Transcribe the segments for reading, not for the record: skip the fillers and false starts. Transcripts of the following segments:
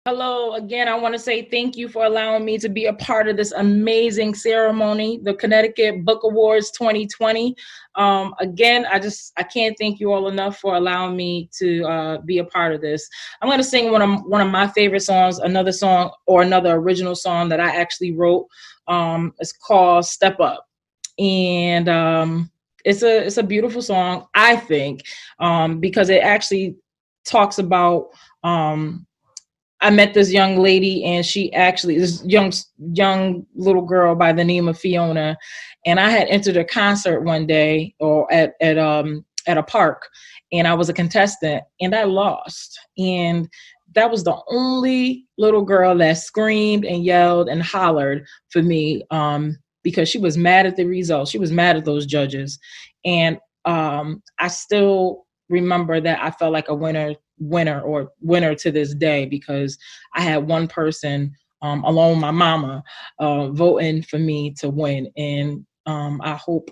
Hello again. I want to say thank you for allowing me to be a part of this amazing ceremony, the Connecticut Book Awards 2020. Again, I can't thank you all enough for allowing me to be a part of this. I'm going to sing one of my favorite songs, another original song that I actually wrote. It's called "Step Up," and it's a beautiful song, I think, because it actually talks about. I met this young lady, and this young little girl by the name of Fiona, and I had entered a concert one day, or at a park, and I was a contestant, and I lost, and that was the only little girl that screamed and yelled and hollered for me, because she was mad at the results. She was mad at those judges, and I still remember that I felt like a winner to this day, because I had one person, along with my mama, voting for me to win. And I hope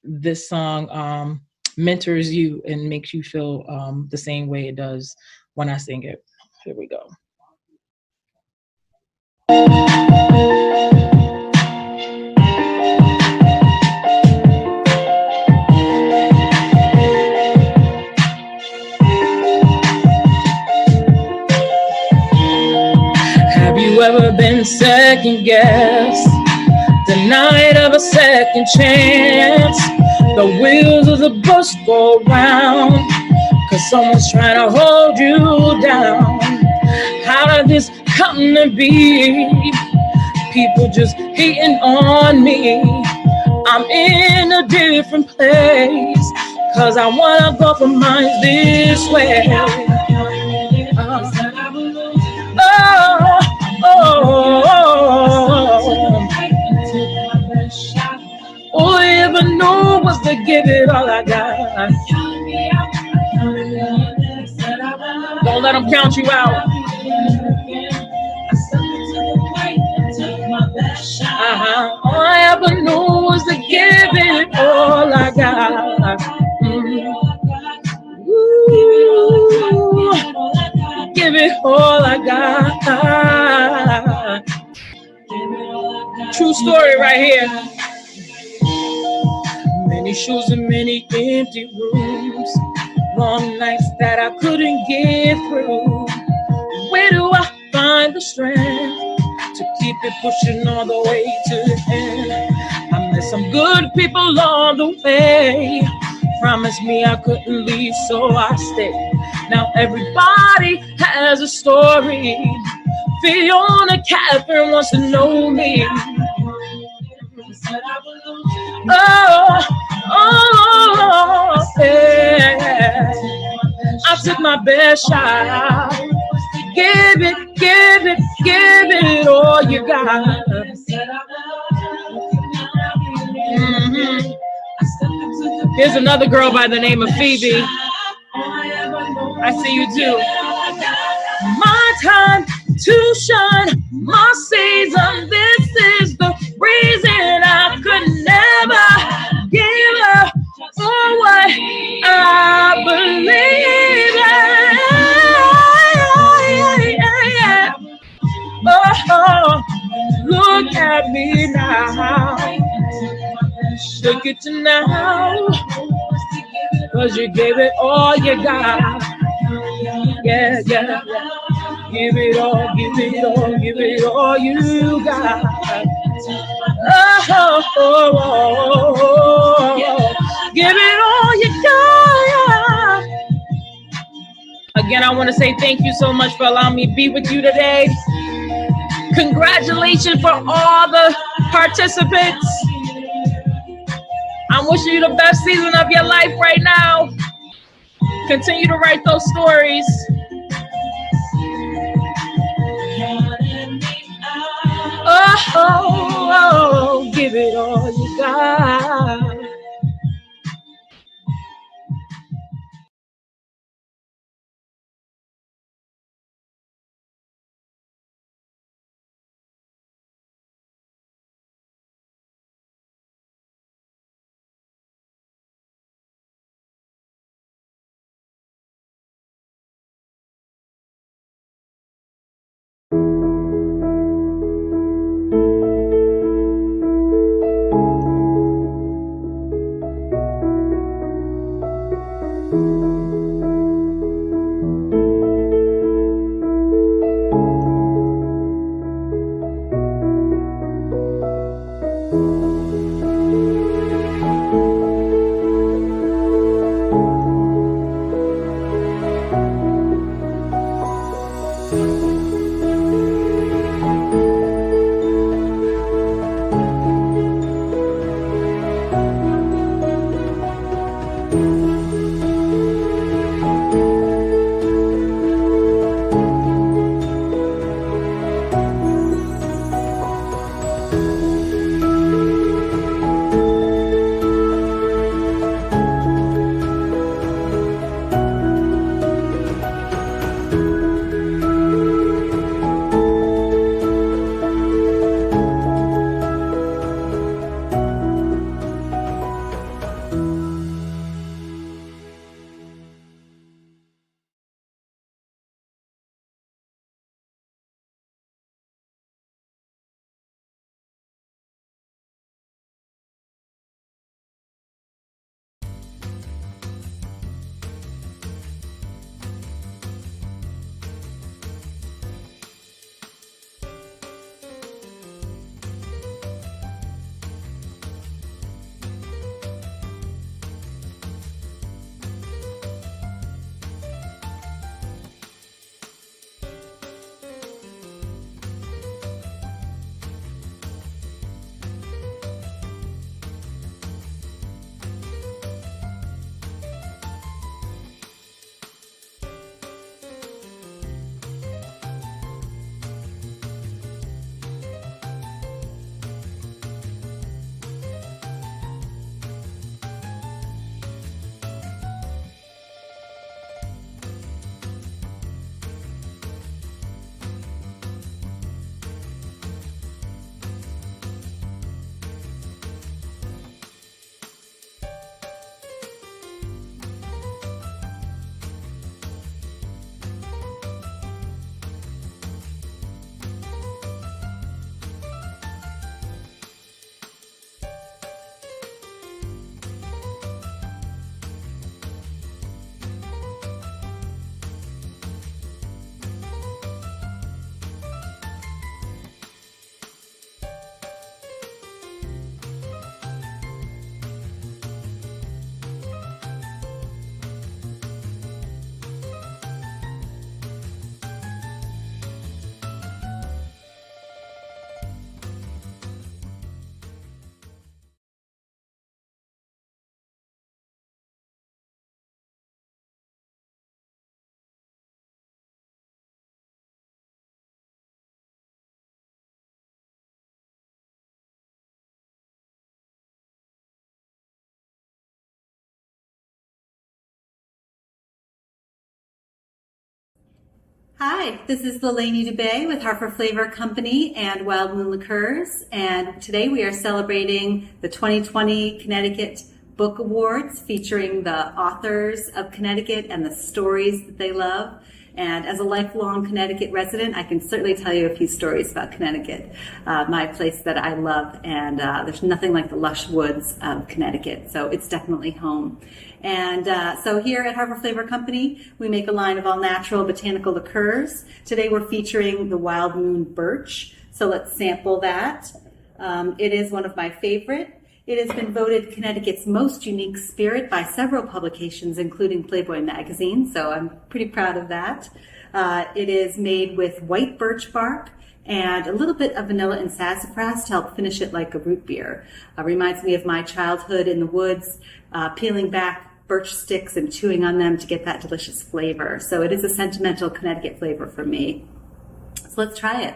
this song mentors you and makes you feel the same way it does when I sing it. Here we go. Have you ever been second guessed? Denied of a second chance? The wheels of the bus go round, 'cause someone's trying to hold you down. How did this come to be? People just hating on me. I'm in a different place, 'cause I wanna go for mine this way. Oh, oh, oh. All I ever knew was to give it all I got. Don't let them count you out. All I ever knew was to give it all I got. Ooh, give it all I got. True story right here. Many shoes and many empty rooms. Long nights that I couldn't get through. Where do I find the strength to keep it pushing all the way to the end? I met some good people along the way. Promised me I couldn't leave, so I stayed. Now everybody has a story. Fiona Catherine wants to know me. Oh, oh, yeah. I took my best shot. Give it, give it, give it all you got. Mm-hmm. Here's another girl by the name of Phoebe. I see you too. My time to shine, my season. This is the reason I could never give up on what I believe in. Oh, look at me now. Look at you now. 'Cause you gave it all you got. Yeah, yeah. Give it all, give it all, give it all you got. Oh, oh, oh, oh. Give it all you got. Again, I want to say thank you so much for allowing me to be with you today. Congratulations for all the participants. I'm wishing you the best season of your life right now. Continue to write those stories. Oh, oh, oh, give it all you got. Hi, this is Lelaine DeBay with Harper Flavor Company and Wild Moon Liqueurs, and today we are celebrating the 2020 Connecticut Book Awards featuring the authors of Connecticut and the stories that they love. And as a lifelong Connecticut resident, I can certainly tell you a few stories about Connecticut, my place that I love, and there's nothing like the lush woods of Connecticut, so it's definitely home. And so here at Harper Flavor Company, we make a line of all-natural botanical liqueurs. Today we're featuring the Wild Moon Birch, so let's sample that. It is one of my favorite. It has been voted Connecticut's most unique spirit by several publications, including Playboy magazine, so I'm pretty proud of that. It is made with white birch bark and a little bit of vanilla and sassafras to help finish it like a root beer. Reminds me of my childhood in the woods, peeling back birch sticks and chewing on them to get that delicious flavor. So it is a sentimental Connecticut flavor for me. So let's try it.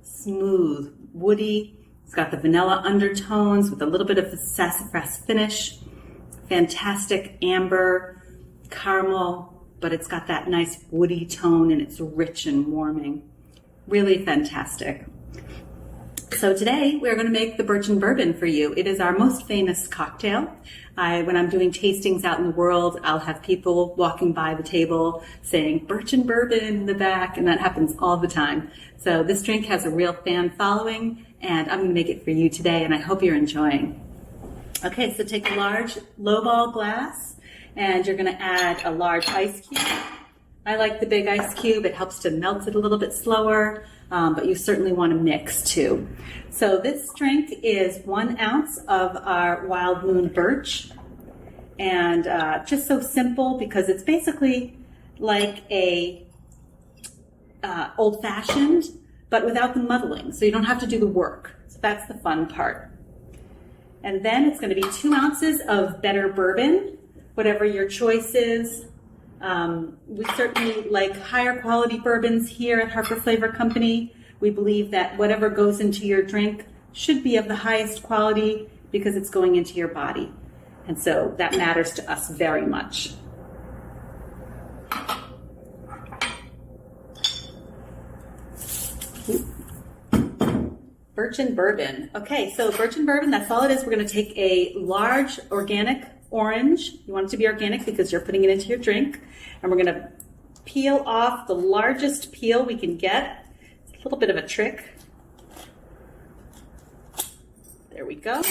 Smooth, woody. It's got the vanilla undertones with a little bit of the sassafras finish. Fantastic amber, caramel, but it's got that nice woody tone and it's rich and warming. Really fantastic. So today we're going to make the birch and bourbon for you. It is our most famous cocktail. When I'm doing tastings out in the world, I'll have people walking by the table saying birch and bourbon in the back, and that happens all the time. So this drink has a real fan following, and I'm going to make it for you today, and I hope you're enjoying. Okay, so take a large lowball glass, and you're going to add a large ice cube. I like the big ice cube. It helps to melt it a little bit slower, but you certainly want to mix too. So this drink is 1 ounce of our Wild Moon Birch, and just so simple because it's basically like a old-fashioned, but without the muddling, so you don't have to do the work. So that's the fun part. And then it's going to be 2 ounces of better bourbon, whatever your choice is. We certainly like higher quality bourbons here at Harper Flavor Company. We believe that whatever goes into your drink should be of the highest quality because it's going into your body. And so that matters to us very much. Birch and bourbon. Okay, so birch and bourbon, that's all it is. We're going to take a large organic orange. You want it to be organic because you're putting it into your drink. And we're going to peel off the largest peel we can get. It's a little bit of a trick. There we go.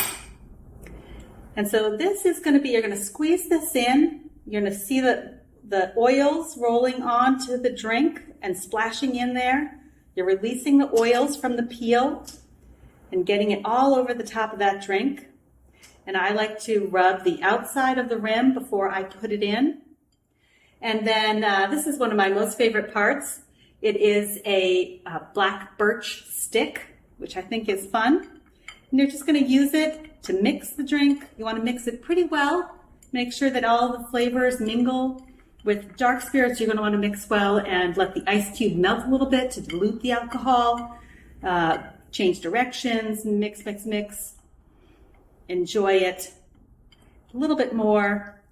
And so this is going to be, you're going to squeeze this in. You're going to see the oils rolling onto the drink and splashing in there. You're releasing the oils from the peel and getting it all over the top of that drink. And I like to rub the outside of the rim before I put it in. And then this is one of my most favorite parts. It is a black birch stick, which I think is fun. And you're just going to use it to mix the drink. You want to mix it pretty well. Make sure that all the flavors mingle. With dark spirits, you're going to want to mix well and let the ice cube melt a little bit to dilute the alcohol. Change directions, mix, mix, mix. Enjoy it a little bit more.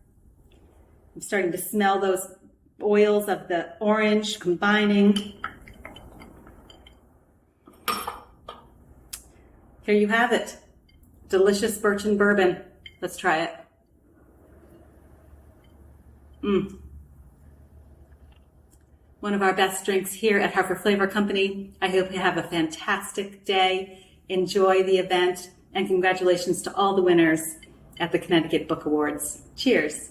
I'm starting to smell those oils of the orange combining. Here you have it. Delicious birch and bourbon. Let's try it. One of our best drinks here at Harper Flavor Company. I hope you have a fantastic day. Enjoy the event, and congratulations to all the winners at the Connecticut Book Awards. Cheers.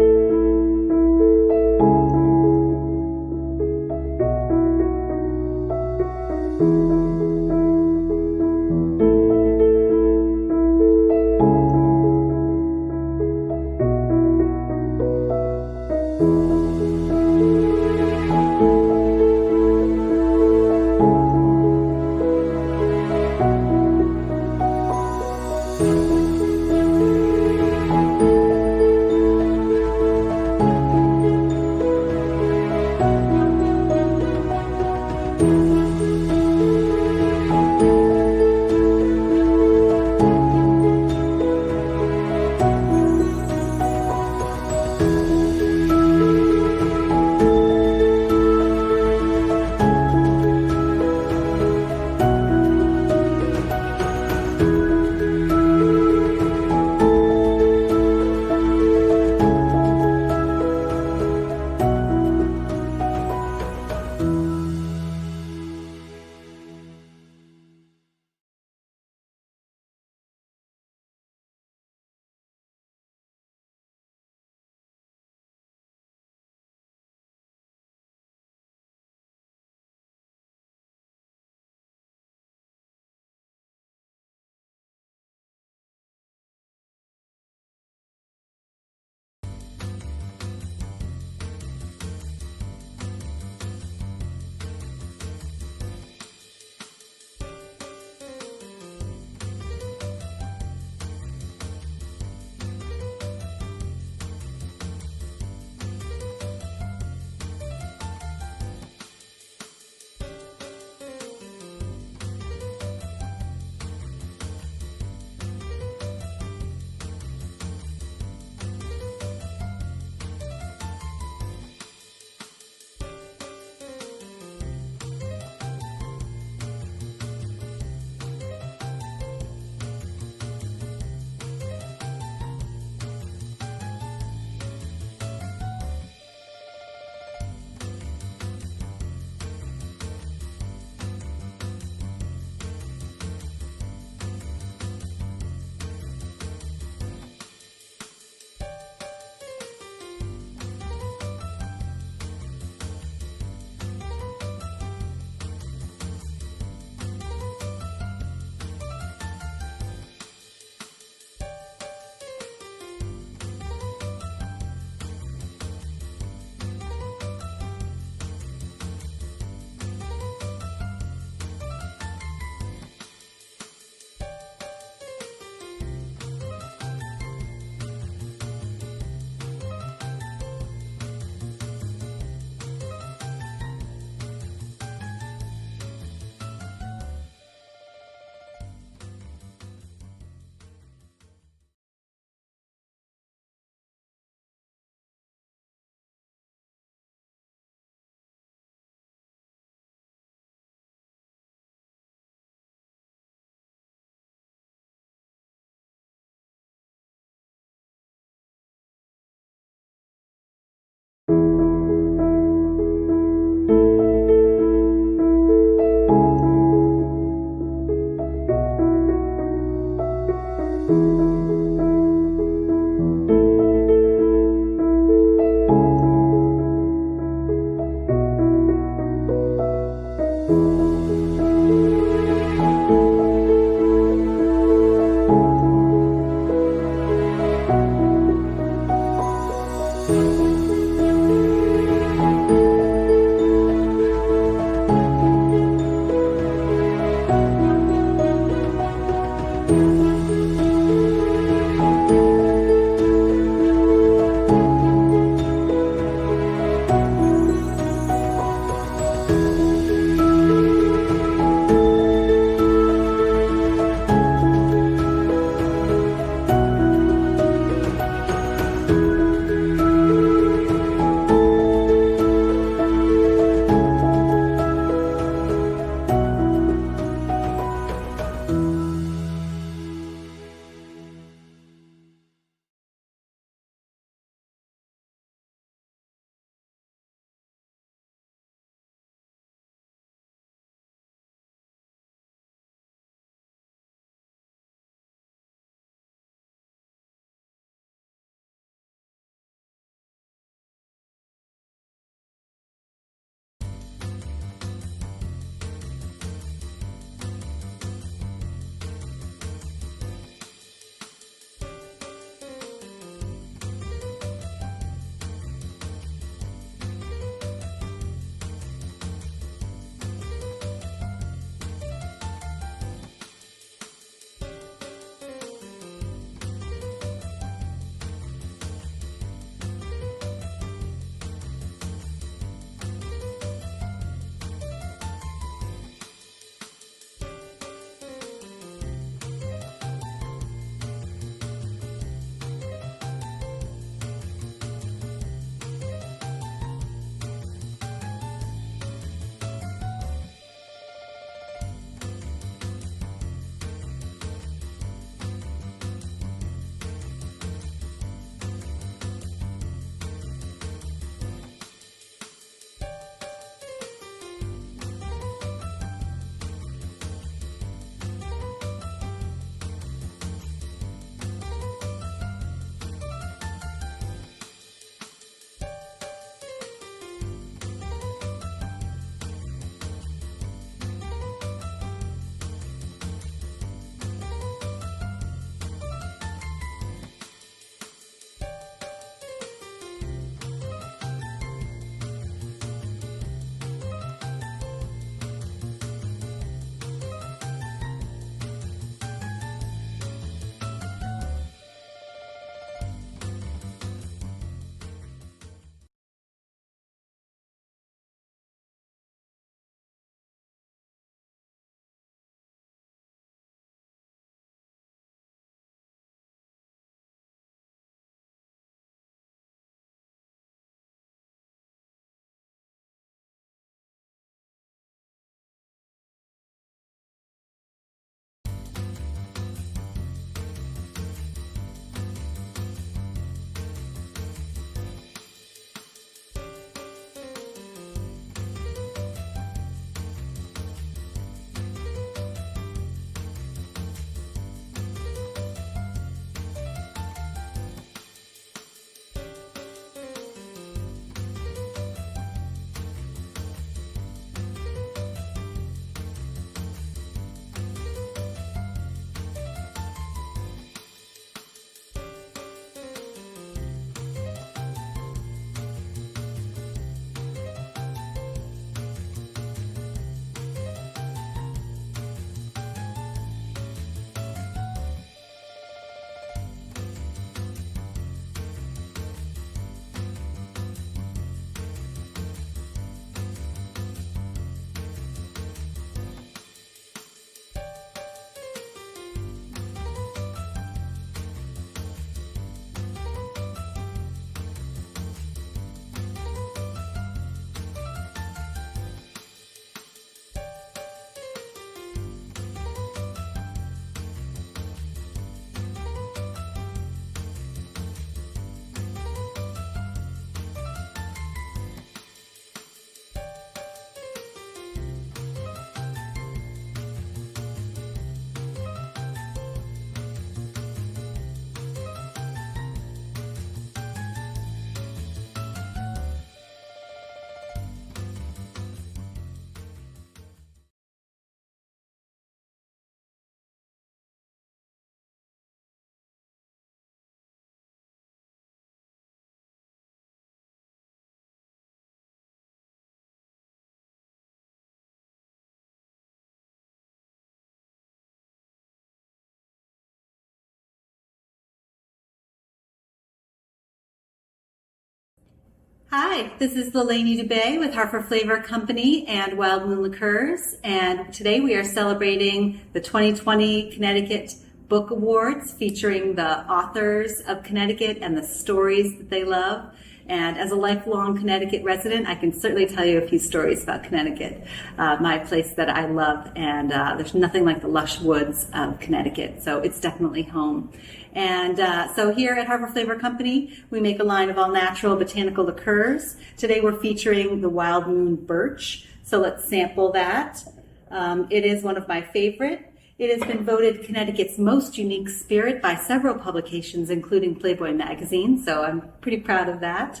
Hi, this is Lainey DeBay with Harper Flavor Company and Wild Moon Liqueurs, and today we are celebrating the 2020 Connecticut Book Awards featuring the authors of Connecticut and the stories that they love. And as a lifelong Connecticut resident, I can certainly tell you a few stories about Connecticut, my place that I love, and there's nothing like the lush woods of Connecticut, so it's definitely home. And so here at Harbor Flavor Company, we make a line of all-natural botanical liqueurs. Today we're featuring the Wild Moon Birch, so let's sample that. It is one of my favorite. It has been voted Connecticut's most unique spirit by several publications, including Playboy magazine, so I'm pretty proud of that.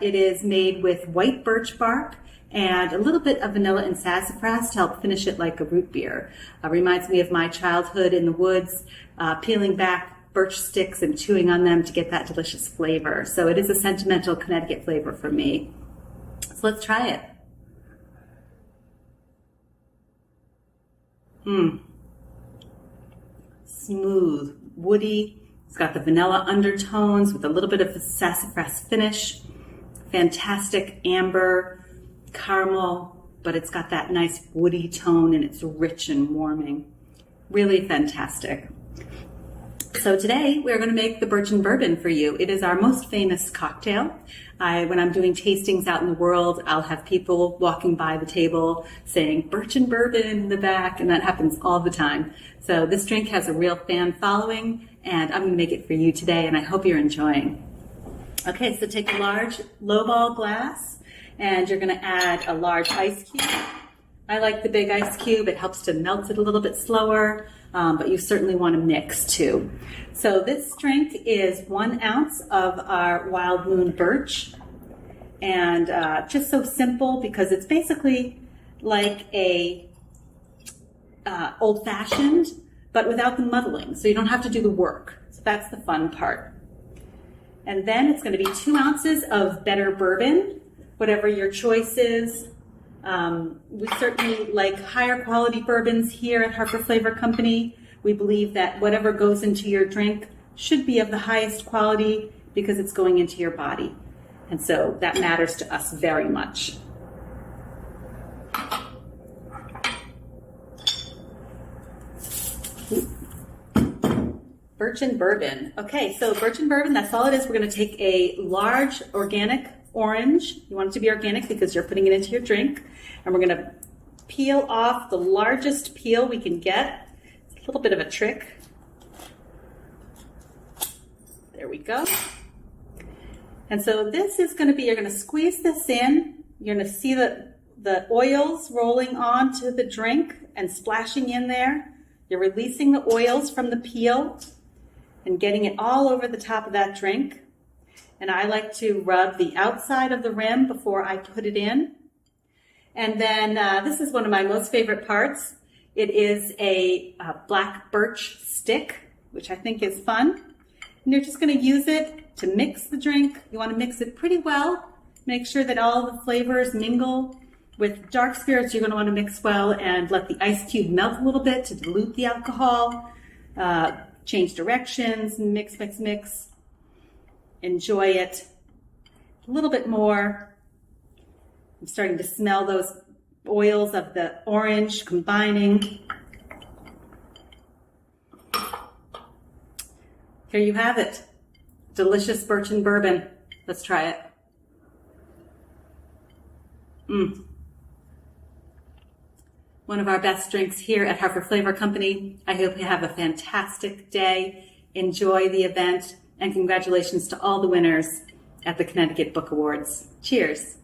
It is made with white birch bark and a little bit of vanilla and sassafras to help finish it like a root beer. Reminds me of my childhood in the woods, peeling back birch sticks and chewing on them to get that delicious flavor. So it is a sentimental Connecticut flavor for me. So let's try it. Smooth, woody. It's got the vanilla undertones with a little bit of a sassafras finish. Fantastic amber, caramel, but it's got that nice woody tone and it's rich and warming. Really fantastic. So today we're going to make the birch and bourbon for you. It is our most famous cocktail. When I'm doing tastings out in the world, I'll have people walking by the table saying birch and bourbon in the back, and that happens all the time. So this drink has a real fan following, and I'm going to make it for you today, and I hope you're enjoying. Okay, so take a large lowball glass, and you're going to add a large ice cube. I like the big ice cube. It helps to melt it a little bit slower, but you certainly want to mix too. So this drink is 1 ounce of our Wild Moon Birch, and just so simple because it's basically like a old-fashioned, but without the muddling, so you don't have to do the work. So that's the fun part. And then it's going to be 2 ounces of better bourbon, whatever your choice is. We certainly like higher quality bourbons here at Harper Flavor Company. We believe that whatever goes into your drink should be of the highest quality because it's going into your body. And so that matters to us very much. Birch and bourbon. Okay, so birch and bourbon, that's all it is. We're going to take a large organic orange. You want it to be organic because you're putting it into your drink. And we're going to peel off the largest peel we can get. It's a little bit of a trick. There we go. And so this is going to be, you're going to squeeze this in. You're going to see the oils rolling onto the drink and splashing in there. You're releasing the oils from the peel and getting it all over the top of that drink. And I like to rub the outside of the rim before I put it in. And then this is one of my most favorite parts. It is a black birch stick, which I think is fun. And you're just going to use it to mix the drink. You want to mix it pretty well. Make sure that all the flavors mingle. With dark spirits, you're going to want to mix well and let the ice cube melt a little bit to dilute the alcohol. Change directions, mix, mix, mix. Enjoy it a little bit more. I'm starting to smell those oils of the orange combining. Here you have it. Delicious birch and bourbon. Let's try it. One of our best drinks here at Harper Flavor Company. I hope you have a fantastic day. Enjoy the event. And congratulations to all the winners at the Connecticut Book Awards. Cheers.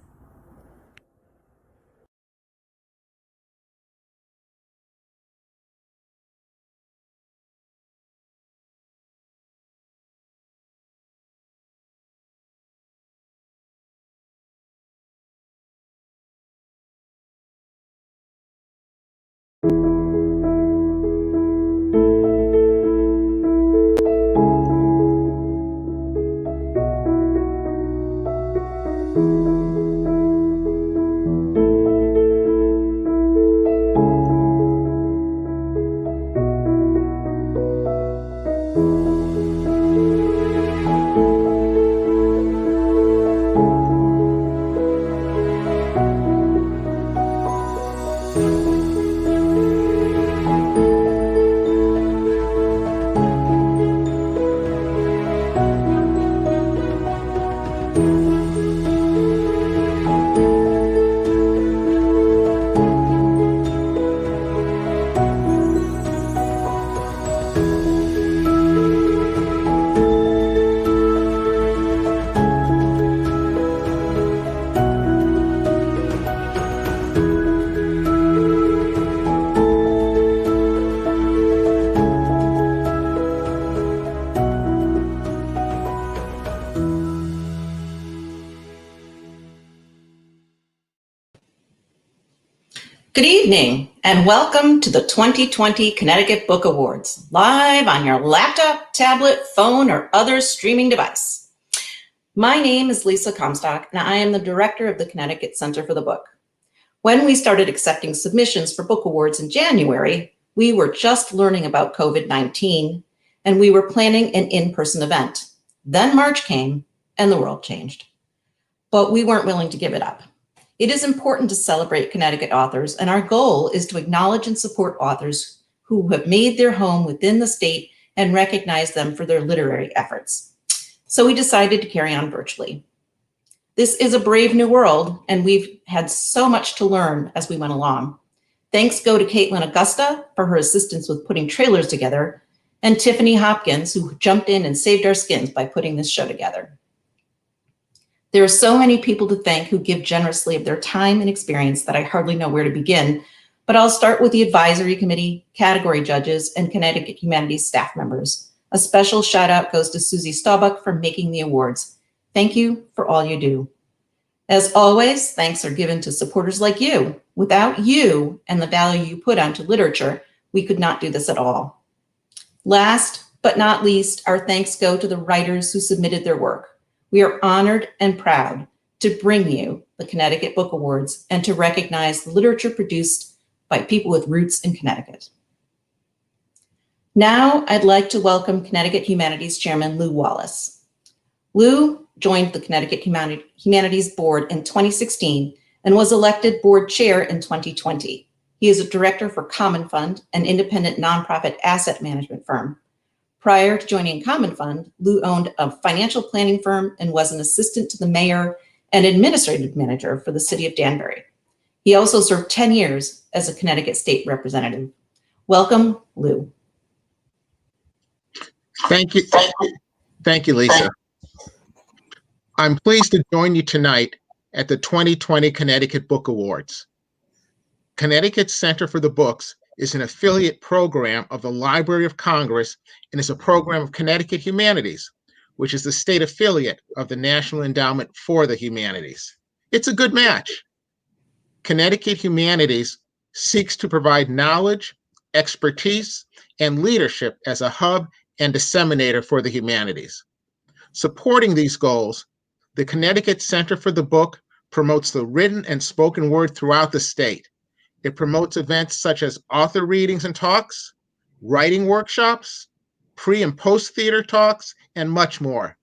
Good evening, and welcome to the 2020 Connecticut Book Awards, live on your laptop, tablet, phone, or other streaming device. My name is Lisa Comstock, and I am the director of the Connecticut Center for the Book. When we started accepting submissions for book awards in January, we were just learning about COVID-19, and we were planning an in-person event. Then March came, and the world changed. But we weren't willing to give it up. It is important to celebrate Connecticut authors, and our goal is to acknowledge and support authors who have made their home within the state and recognize them for their literary efforts. So we decided to carry on virtually. This is a brave new world, and we've had so much to learn as we went along. Thanks go to Caitlin Augusta for her assistance with putting trailers together, and Tiffany Hopkins, who jumped in and saved our skins by putting this show together. There are so many people to thank who give generously of their time and experience that I hardly know where to begin, but I'll start with the advisory committee, category judges, and Connecticut Humanities staff members. A special shout out goes to Susie Staubach for making the awards. Thank you for all you do. As always, thanks are given to supporters like you. Without you and the value you put onto literature, we could not do this at all. Last but not least, our thanks go to the writers who submitted their work. We are honored and proud to bring you the Connecticut Book Awards and to recognize the literature produced by people with roots in Connecticut. Now, I'd like to welcome Connecticut Humanities Chairman Lou Wallace. Lou joined the Connecticut Humanities Board in 2016 and was elected board chair in 2020. He is a director for Common Fund, an independent nonprofit asset management firm. Prior to joining Common Fund, Lou owned a financial planning firm and was an assistant to the mayor and administrative manager for the city of Danbury. He also served 10 years as a Connecticut state representative. Welcome, Lou. Thank you. Thank you, Lisa. I'm pleased to join you tonight at the 2020 Connecticut Book Awards. Connecticut Center for the Books is an affiliate program of the Library of Congress and is a program of Connecticut Humanities, which is the state affiliate of the National Endowment for the Humanities. It's a good match. Connecticut Humanities seeks to provide knowledge, expertise, and leadership as a hub and disseminator for the humanities. Supporting these goals, the Connecticut Center for the Book promotes the written and spoken word throughout the state. It promotes events such as author readings and talks, writing workshops, pre- and post-theater talks, and much more.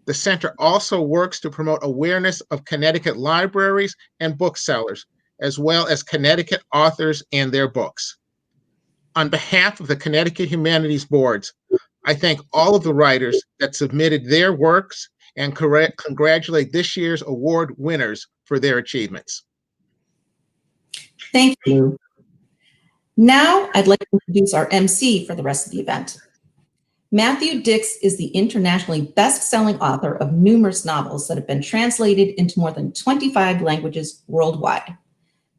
The center also works to promote awareness of Connecticut libraries and booksellers, as well as Connecticut authors and their books. On behalf of the Connecticut Humanities Boards, I thank all of the writers that submitted their works and congratulate this year's award winners for their achievements. Thank you. Now, I'd like to introduce our MC for the rest of the event. Matthew Dix is the internationally best-selling author of numerous novels that have been translated into more than 25 languages worldwide.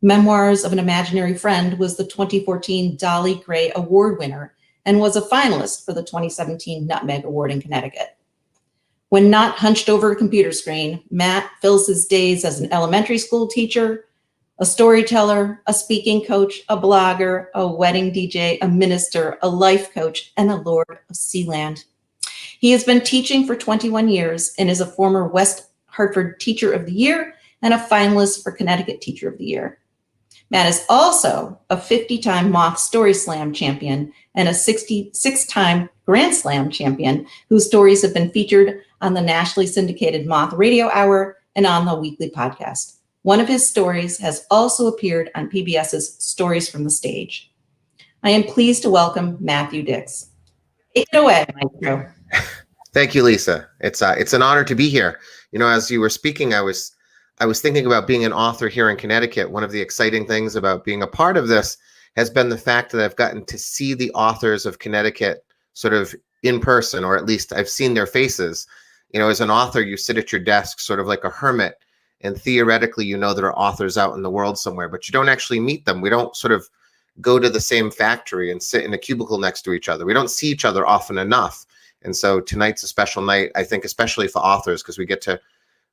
Memoirs of an Imaginary Friend was the 2014 Dolly Gray Award winner and was a finalist for the 2017 Nutmeg Award in Connecticut. When not hunched over a computer screen, Matt fills his days as an elementary school teacher, a storyteller, a speaking coach, a blogger, a wedding DJ, a minister, a life coach, and a lord of Sealand. He has been teaching for 21 years and is a former West Hartford Teacher of the Year and a finalist for Connecticut Teacher of the Year. Matt is also a 50-time Moth Story Slam champion and a 66-time Grand Slam champion whose stories have been featured on the nationally syndicated Moth Radio Hour and on the weekly podcast. One of his stories has also appeared on PBS's Stories from the Stage. I am pleased to welcome Matthew Dix. Take it away, Maestro. Thank you, Lisa. It's an honor to be here. You know, as you were speaking, I was thinking about being an author here in Connecticut. One of the exciting things about being a part of this has been the fact that I've gotten to see the authors of Connecticut sort of in person, or at least I've seen their faces. You know, as an author, you sit at your desk sort of like a hermit, and theoretically, you know there are authors out in the world somewhere, but you don't actually meet them. We don't sort of go to the same factory and sit in a cubicle next to each other. We don't see each other often enough. And so tonight's a special night, I think, especially for authors, because we get to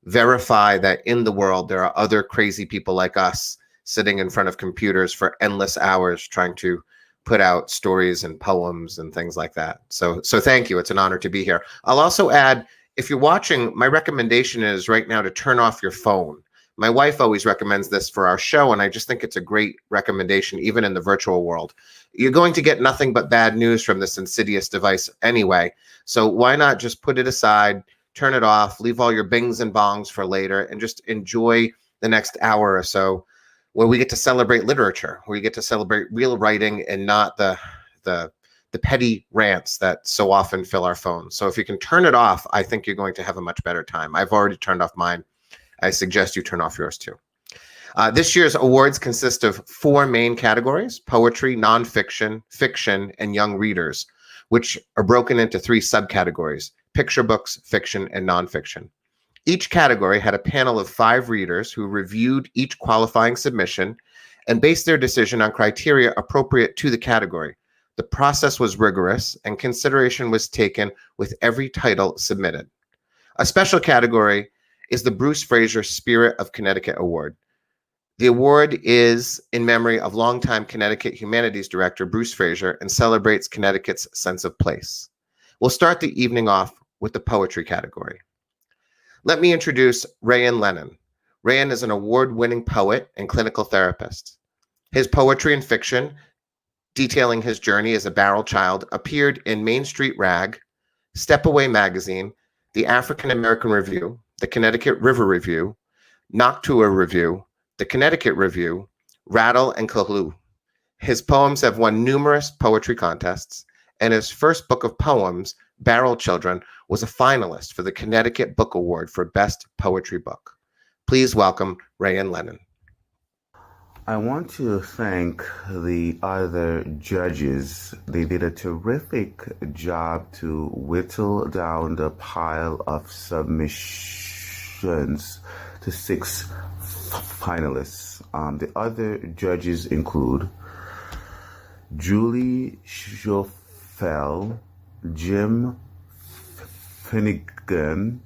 verify that in the world there are other crazy people like us sitting in front of computers for endless hours trying to put out stories and poems and things like that. So thank you. It's an honor to be here. I'll also add, if you're watching, my recommendation is right now to turn off your phone. My wife always recommends this for our show, and I just think it's a great recommendation, even in the virtual world. You're going to get nothing but bad news from this insidious device anyway. So why not just put it aside, turn it off, leave all your bings and bongs for later, and just enjoy the next hour or so where we get to celebrate literature, where we get to celebrate real writing and not the petty rants that so often fill our phones. So if you can turn it off, I think you're going to have a much better time. I've already turned off mine. I suggest you turn off yours too. This year's awards consist of 4 main categories: poetry, nonfiction, fiction, and young readers, which are broken into 3 subcategories: picture books, fiction, and nonfiction. Each category had a panel of 5 readers who reviewed each qualifying submission and based their decision on criteria appropriate to the category. The process was rigorous, and consideration was taken with every title submitted. A special category is the Bruce Fraser Spirit of Connecticut Award. The award is in memory of longtime Connecticut Humanities Director Bruce Fraser and celebrates Connecticut's sense of place. We'll start the evening off with the poetry category. Let me introduce Rayan Lennon. Rayan is an award-winning poet and clinical therapist. His poetry and fiction, detailing his journey as a barrel child, appeared in Main Street Rag, Stepaway Magazine, the African American Review, the Connecticut River Review, Noctua Review, the Connecticut Review, Rattle, and Kahoo. His poems have won numerous poetry contests, and his first book of poems, Barrel Children, was a finalist for the Connecticut Book Award for Best Poetry Book. Please welcome Rayan Lennon. I want to thank the other judges. They did a terrific job to whittle down the pile of submissions to 6 finalists. The other judges include Julie Schoffel, Jim Finnegan,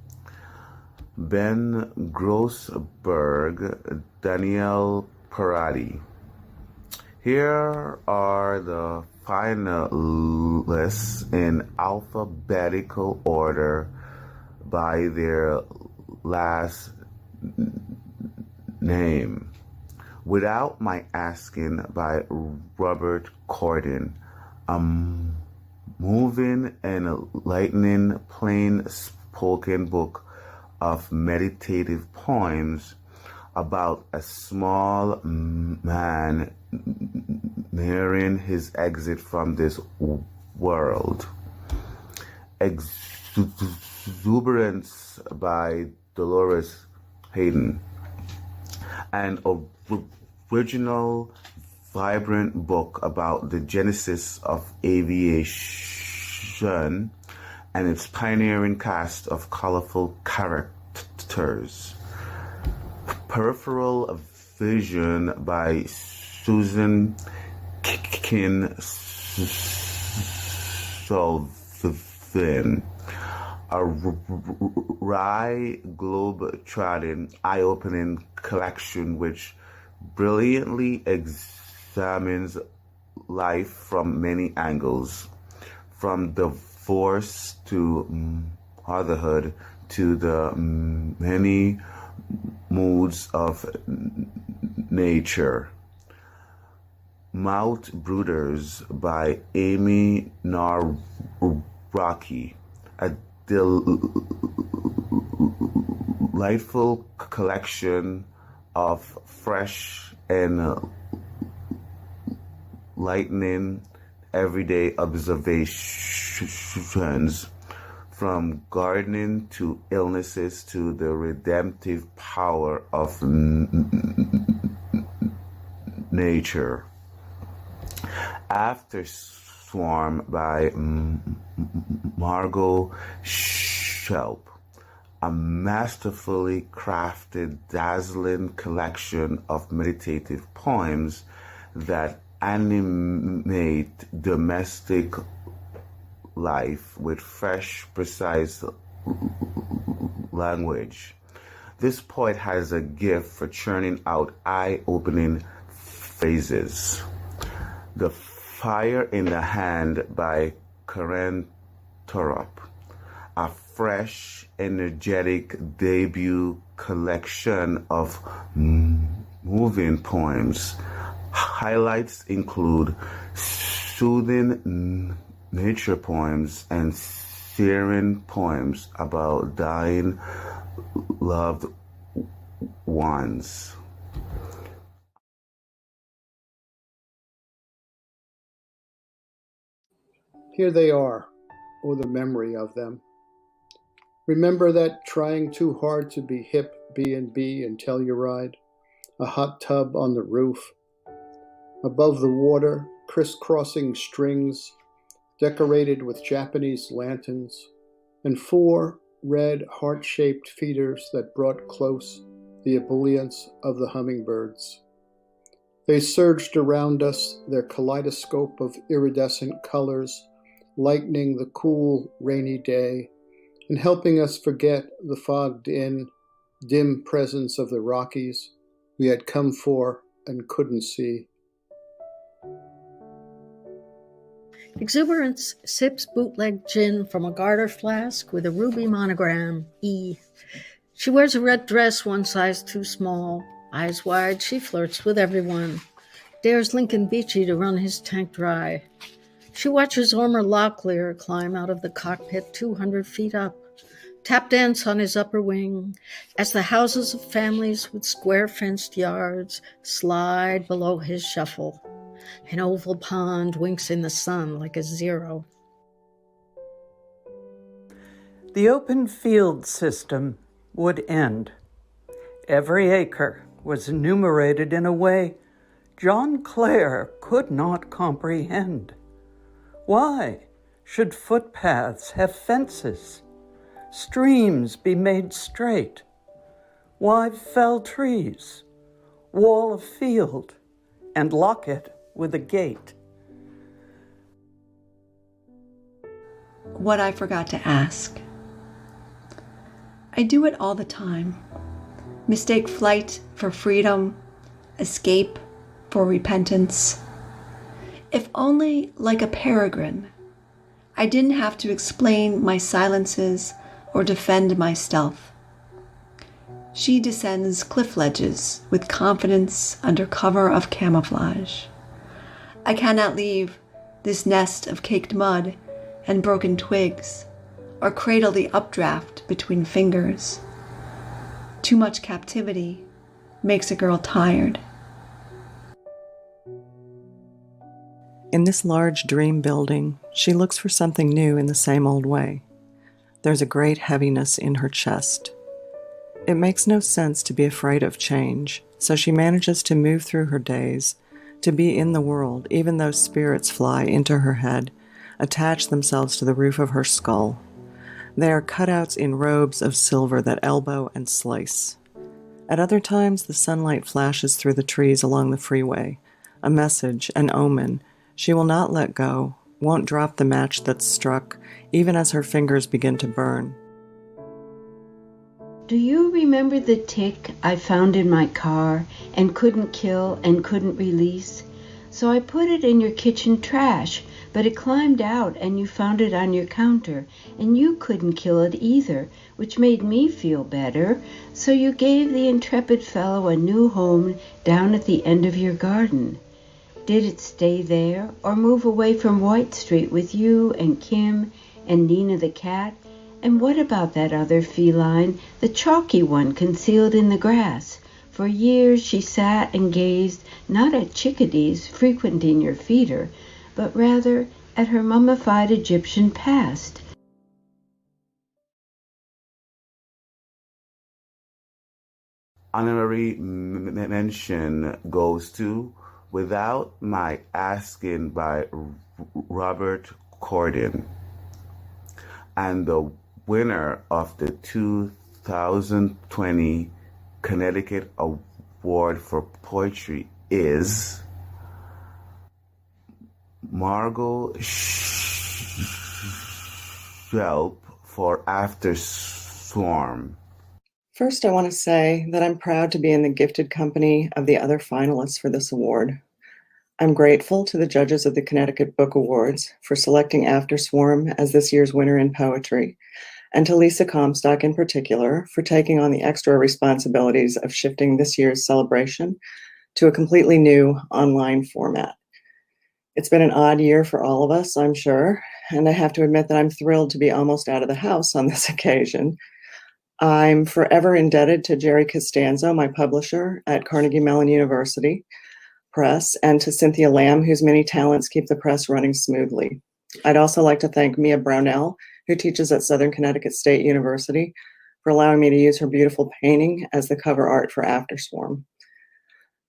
Ben Grossberg, Danielle Parati. Here are the finalists in alphabetical order by their last name. Without My Asking by Robert Corden. Moving and enlightening plain-spoken book of meditative poems about a small man nearing his exit from this world. Exuberance by Dolores Hayden. An original, vibrant book about the genesis of aviation and its pioneering cast of colorful characters. Peripheral Vision by Susan Kinsolvin. A wry, globe-trotting, eye-opening collection which brilliantly examines life from many angles, from divorce to motherhood to the many moods of nature. Mouth Brooders by Amy Naraki, a delightful collection of fresh and lightning everyday observations, from gardening to illnesses to the redemptive power of nature. After Swarm by Margot Shelp, a masterfully crafted, dazzling collection of meditative poems that animate domestic life with fresh, precise language. This poet has a gift for churning out eye-opening phrases. The Fire in the Hand by Karen Torup, a fresh, energetic debut collection of moving poems. Highlights include soothing nature poems and searing poems about dying loved ones. Here they are, or the memory of them. Remember that trying too hard to be hip B&B and Telluride? A hot tub on the roof. Above the water, crisscrossing strings, decorated with Japanese lanterns, and 4 red heart-shaped feeders that brought close the ebullience of the hummingbirds. They surged around us, their kaleidoscope of iridescent colors, lightening the cool, rainy day, and helping us forget the fogged-in, dim presence of the Rockies we had come for and couldn't see. Exuberance sips bootleg gin from a garter flask with a ruby monogram, E. She wears a red dress 1 size too small. Eyes wide, she flirts with everyone. Dares Lincoln Beachy to run his tank dry. She watches Ormer Locklear climb out of the cockpit 200 feet up, tap dance on his upper wing, as the houses of families with square fenced yards slide below his shuffle. An oval pond winks in the sun like a 0. The open field system would end. Every acre was enumerated in a way John Clare could not comprehend. Why should footpaths have fences? Streams be made straight? Why fell trees? Wall a field and lock it with a gate? What I forgot to ask. I do it all the time. Mistake flight for freedom, escape for repentance. If only, like a peregrine, I didn't have to explain my silences or defend my stealth. She descends cliff ledges with confidence under cover of camouflage. I cannot leave this nest of caked mud and broken twigs, or cradle the updraft between fingers. Too much captivity makes a girl tired. In this large dream building, she looks for something new in the same old way. There's a great heaviness in her chest. It makes no sense to be afraid of change, so she manages to move through her days, to be in the world, even though spirits fly into her head, attach themselves to the roof of her skull. They are cutouts in robes of silver that elbow and slice. At other times, the sunlight flashes through the trees along the freeway, a message, an omen. She will not let go, won't drop the match that's struck, even as her fingers begin to burn. Do you remember the tick I found in my car and couldn't kill and couldn't release? So I put it in your kitchen trash, but it climbed out and you found it on your counter, and you couldn't kill it either, which made me feel better. So you gave the intrepid fellow a new home down at the end of your garden. Did it stay there or move away from White Street with you and Kim and Nina the cat? And what about that other feline, the chalky one concealed in the grass? For years she sat and gazed not at chickadees frequenting your feeder, but rather at her mummified Egyptian past. Honorary mention goes to Without My Asking by Robert Corden. And the winner of the 2020 Connecticut Award for Poetry is Margot Shelp for After Storm. First, I want to say that I'm proud to be in the gifted company of the other finalists for this award. I'm grateful to the judges of the Connecticut Book Awards for selecting After Swarm as this year's winner in poetry, and to Lisa Comstock in particular for taking on the extra responsibilities of shifting this year's celebration to a completely new online format. It's been an odd year for all of us, I'm sure, and I have to admit that I'm thrilled to be almost out of the house on this occasion. I'm forever indebted to Jerry Costanzo, my publisher at Carnegie Mellon University Press, and to Cynthia Lamb, whose many talents keep the press running smoothly. I'd also like to thank Mia Brownell, who teaches at Southern Connecticut State University, for allowing me to use her beautiful painting as the cover art for After Swarm.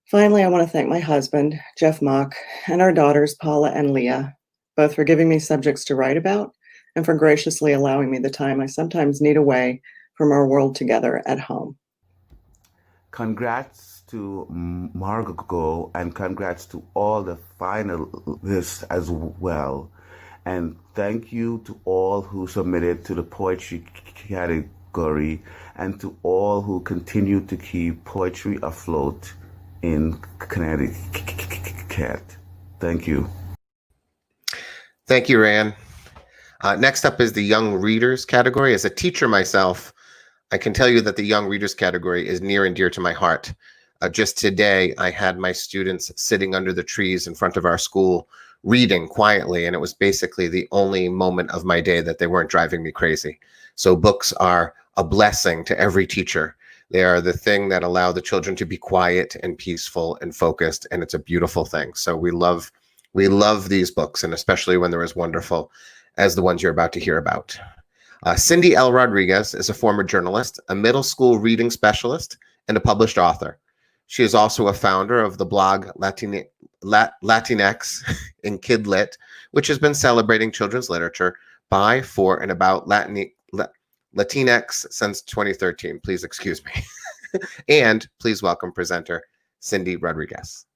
Finally, I want to thank my husband, Jeff Mock, and our daughters, Paula and Leah, both for giving me subjects to write about and for graciously allowing me the time I sometimes need away from our world together at home. Congrats to Margot, and congrats to all the finalists as well. And thank you to all who submitted to the poetry category and to all who continue to keep poetry afloat in Connecticut. Thank you. Thank you, Ryan. Next up is the Young Readers category. As a teacher myself, I can tell you that the Young Readers category is near and dear to my heart. Just today, I had my students sitting under the trees in front of our school reading quietly, and it was basically the only moment of my day that they weren't driving me crazy. So books are a blessing to every teacher. They are the thing that allow the children to be quiet and peaceful and focused, and it's a beautiful thing. So we love these books, and especially when they're as wonderful as the ones you're about to hear about. Cindy L. Rodriguez is a former journalist, a middle school reading specialist, and a published author. She is also a founder of the blog Latinx in Kidlit, which has been celebrating children's literature by, for, and about Latinx since 2013. Please excuse me. And please welcome presenter Cindy Rodriguez.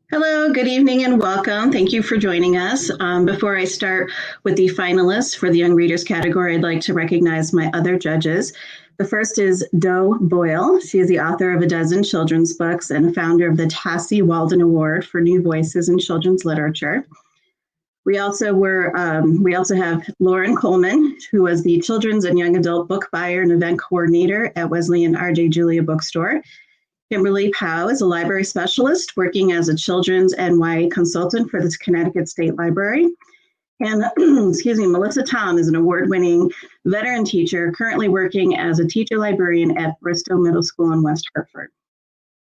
Hello, good evening and welcome. Thank you for joining us. Before I start with the finalists for the Young Readers category, I'd like to recognize my other judges. The first is Doe Boyle. She is the author of a dozen children's books and founder of the Tassie Walden Award for New Voices in Children's Literature. We also have Lauren Coleman, who was the children's and young adult book buyer and event coordinator at Wesleyan R.J. Julia Bookstore. Kimberly Powell is a library specialist working as a children's and YA consultant for the Connecticut State Library. And Melissa Tom is an award-winning veteran teacher currently working as a teacher librarian at Bristow Middle School in West Hartford.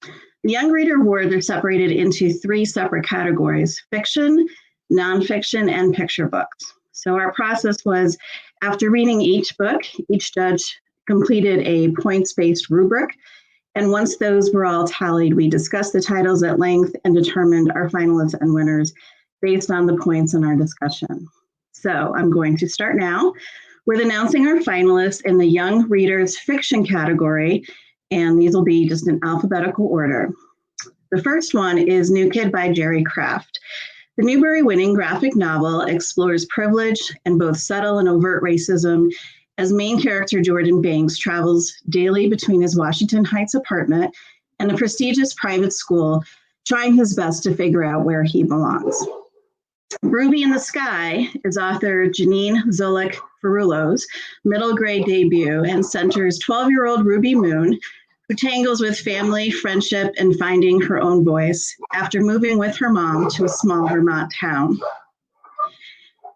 The Young Reader Awards are separated into three separate categories: fiction, nonfiction, and picture books. So our process was, after reading each book, each judge completed a points-based rubric. And once those were all tallied, we discussed the titles at length and determined our finalists and winners based on the points in our discussion. So I'm going to start now with announcing our finalists in the Young Readers Fiction category, and these will be just in alphabetical order. The first one is New Kid by Jerry Craft. The Newbery-winning graphic novel explores privilege and both subtle and overt racism as main character Jordan Banks travels daily between his Washington Heights apartment and a prestigious private school, trying his best to figure out where he belongs. Ruby in the Sky is author Janine Zolik Ferrulo's middle grade debut and centers 12-year-old Ruby Moon, who tangles with family, friendship, and finding her own voice after moving with her mom to a small Vermont town.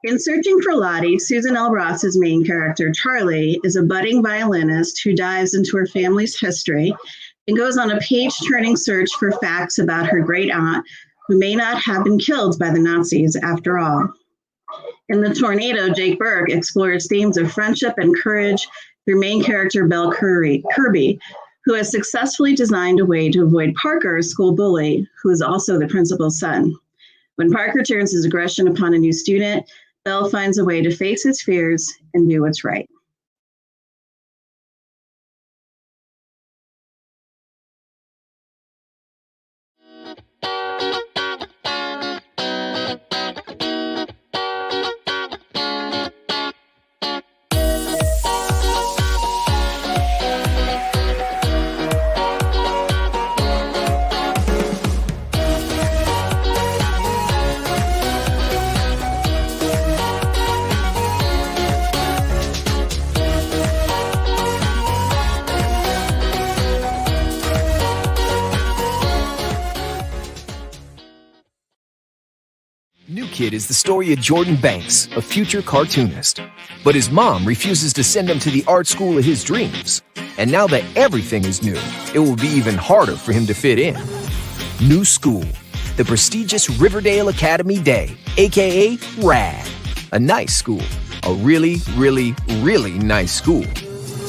In Searching for Lottie, Susan L. Ross's main character, Charlie, is a budding violinist who dives into her family's history and goes on a page-turning search for facts about her great aunt, who may not have been killed by the Nazis after all. In The Tornado, Jake Burke explores themes of friendship and courage through main character Belle Kirby, who has successfully designed a way to avoid Parker, a school bully, who is also the principal's son. When Parker turns his aggression upon a new student, Belle finds a way to face his fears and do what's right. Kid is the story of Jordan Banks, a future cartoonist. But his mom refuses to send him to the art school of his dreams. And now that everything is new, it will be even harder for him to fit in. New school, the prestigious Riverdale Academy Day, aka RAD. A nice school, a really, really, really nice school.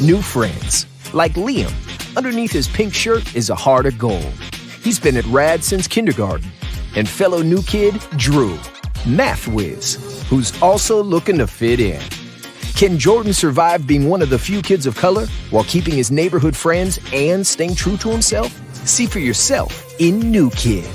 New friends, like Liam. Underneath his pink shirt is a heart of gold. He's been at RAD since kindergarten. And fellow new kid, Drew, math whiz, who's also looking to fit in. Can Jordan survive being one of the few kids of color while keeping his neighborhood friends and staying true to himself? See for yourself in New Kid.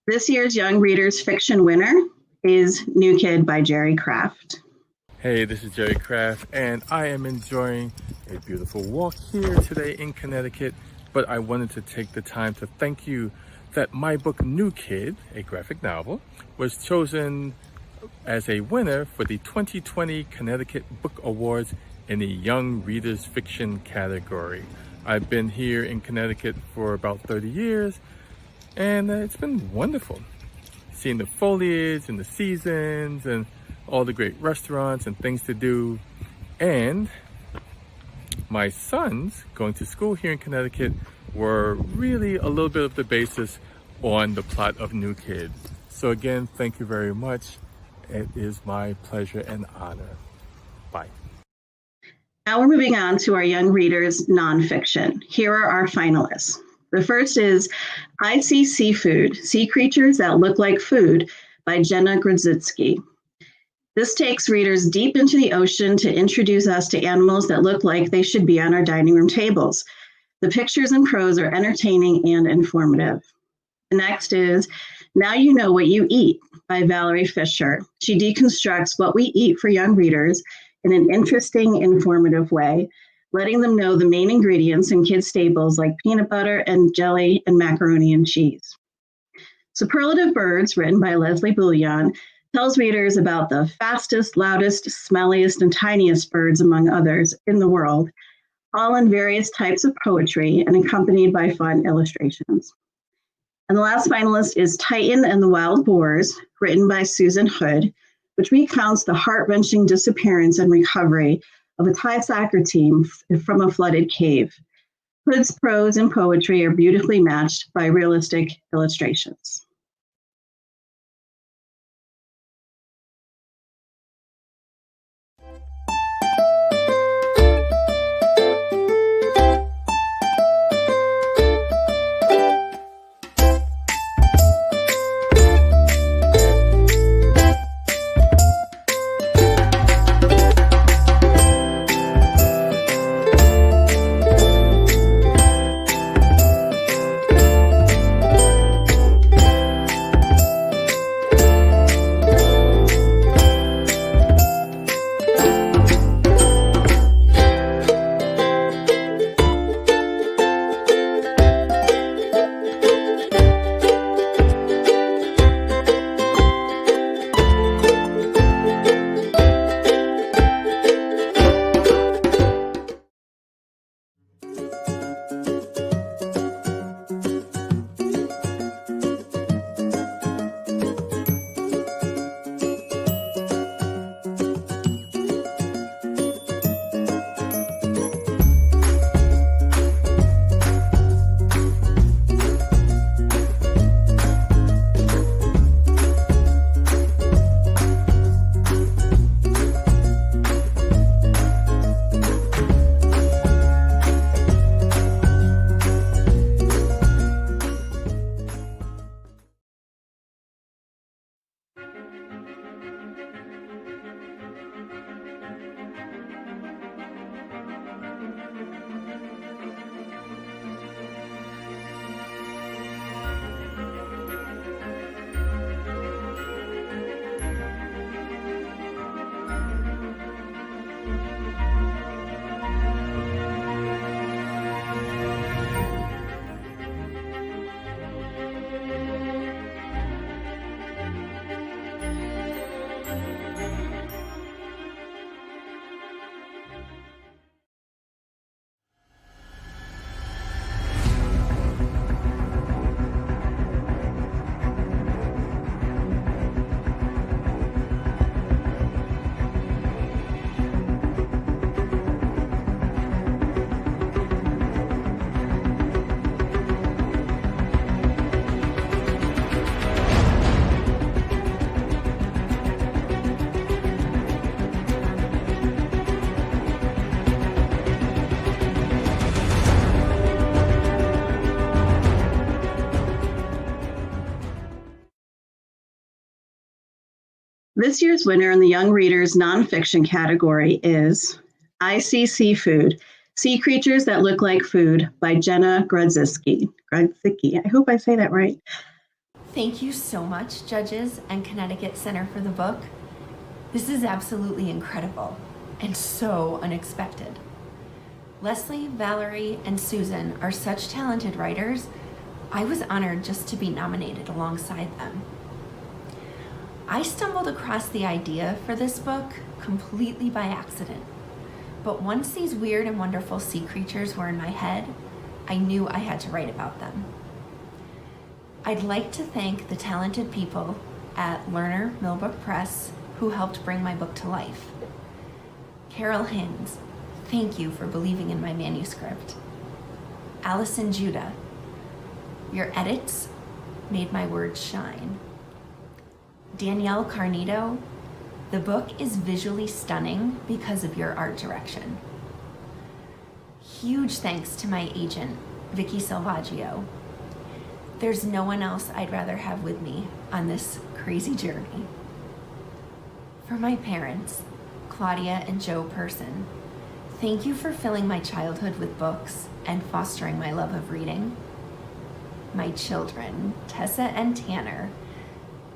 This year's Young Readers Fiction winner is New Kid by Jerry Craft. Hey, this is Jerry Craft, and I am enjoying a beautiful walk here today in Connecticut, but I wanted to take the time to thank you that my book, New Kid, a graphic novel, was chosen as a winner for the 2020 Connecticut Book Awards in the Young Readers Fiction category. I've been here in Connecticut for about 30 years, and it's been wonderful. Seeing the foliage and the seasons and all the great restaurants and things to do. And my sons going to school here in Connecticut were really a little bit of the basis on the plot of New Kid. So again, thank you very much. It is my pleasure and honor. Bye. Now we're moving on to our Young Readers nonfiction. Here are our finalists. The first is I See Seafood, Sea Creatures That Look Like Food by Jenna Grodzitsky. This takes readers deep into the ocean to introduce us to animals that look like they should be on our dining room tables. The pictures and prose are entertaining and informative. The next is Now You Know What You Eat by Valerie Fisher. She deconstructs what we eat for young readers in an interesting, informative way, letting them know the main ingredients in kids' staples like peanut butter and jelly and macaroni and cheese. Superlative Birds, written by Leslie Bouillon, tells readers about the fastest, loudest, smelliest, and tiniest birds, among others, in the world, all in various types of poetry and accompanied by fun illustrations. And the last finalist is Titan and the Wild Boars, written by Susan Hood, which recounts the heart-wrenching disappearance and recovery of a Thai soccer team from a flooded cave. Hood's prose and poetry are beautifully matched by realistic illustrations. This year's winner in the Young Readers Nonfiction category is I See Seafood, Sea Creatures That Look Like Food by Jenna Grodzicki. I hope I say that right. Thank you so much, judges and Connecticut Center for the Book. This is absolutely incredible and so unexpected. Leslie, Valerie, and Susan are such talented writers. I was honored just to be nominated alongside them. I stumbled across the idea for this book completely by accident. But once these weird and wonderful sea creatures were in my head, I knew I had to write about them. I'd like to thank the talented people at Lerner Millbrook Press who helped bring my book to life. Carol Hinds, thank you for believing in my manuscript. Allison Judah, your edits made my words shine. Danielle Carnito, the book is visually stunning because of your art direction. Huge thanks to my agent, Vicky Salvaggio. There's no one else I'd rather have with me on this crazy journey. For my parents, Claudia and Joe Person, thank you for filling my childhood with books and fostering my love of reading. My children, Tessa and Tanner,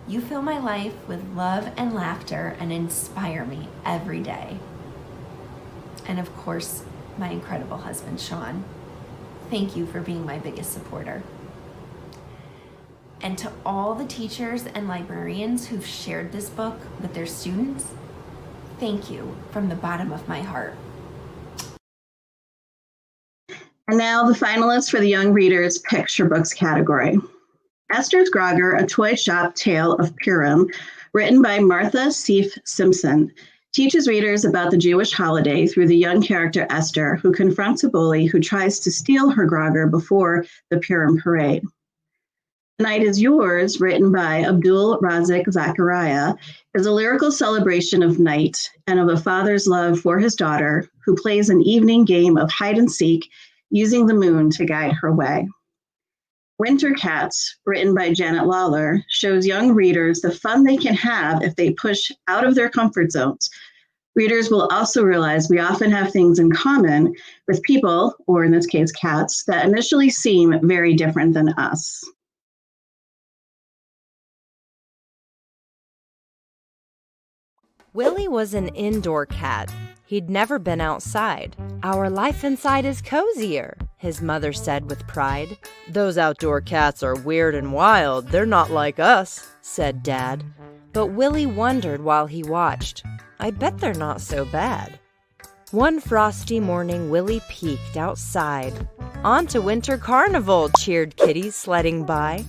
you fill my life with love and laughter and inspire me every day. And of course, my incredible husband, Sean. Thank you for being my biggest supporter. And to all the teachers and librarians who've shared this book with their students, thank you from the bottom of my heart. And now the finalists for the Young Readers Picture Books category. Esther's Grogger, A Toy Shop Tale of Purim, written by Martha Seif Simpson, teaches readers about the Jewish holiday through the young character Esther, who confronts a bully who tries to steal her Grogger before the Purim parade. The Night is Yours, written by Abdul Razik Zachariah, is a lyrical celebration of night and of a father's love for his daughter, who plays an evening game of hide and seek using the moon to guide her way. Winter Cats, written by Janet Lawler, shows young readers the fun they can have if they push out of their comfort zones. Readers will also realize we often have things in common with people, or in this case, cats, that initially seem very different than us. Willie was an indoor cat. He'd never been outside. Our life inside is cozier, his mother said with pride. Those outdoor cats are weird and wild. They're not like us, said Dad. But Willie wondered while he watched. I bet they're not so bad. One frosty morning, Willie peeked outside. On to Winter Carnival, cheered kitties sledding by.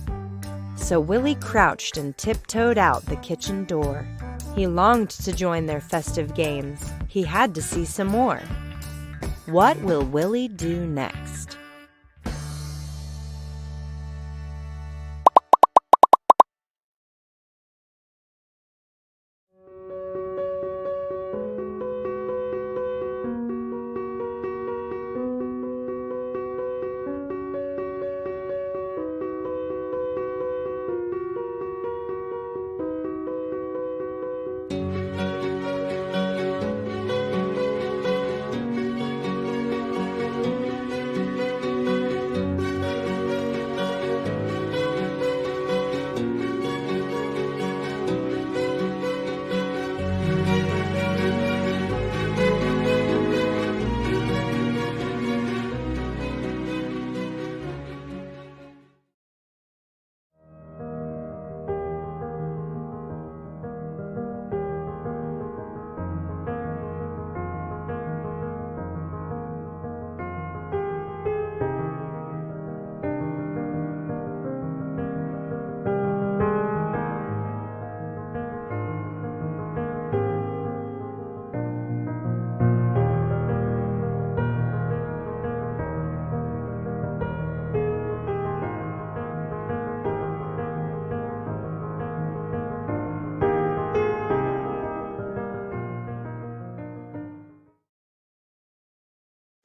So Willie crouched and tiptoed out the kitchen door. He longed to join their festive games. He had to see some more. What will Willie do next?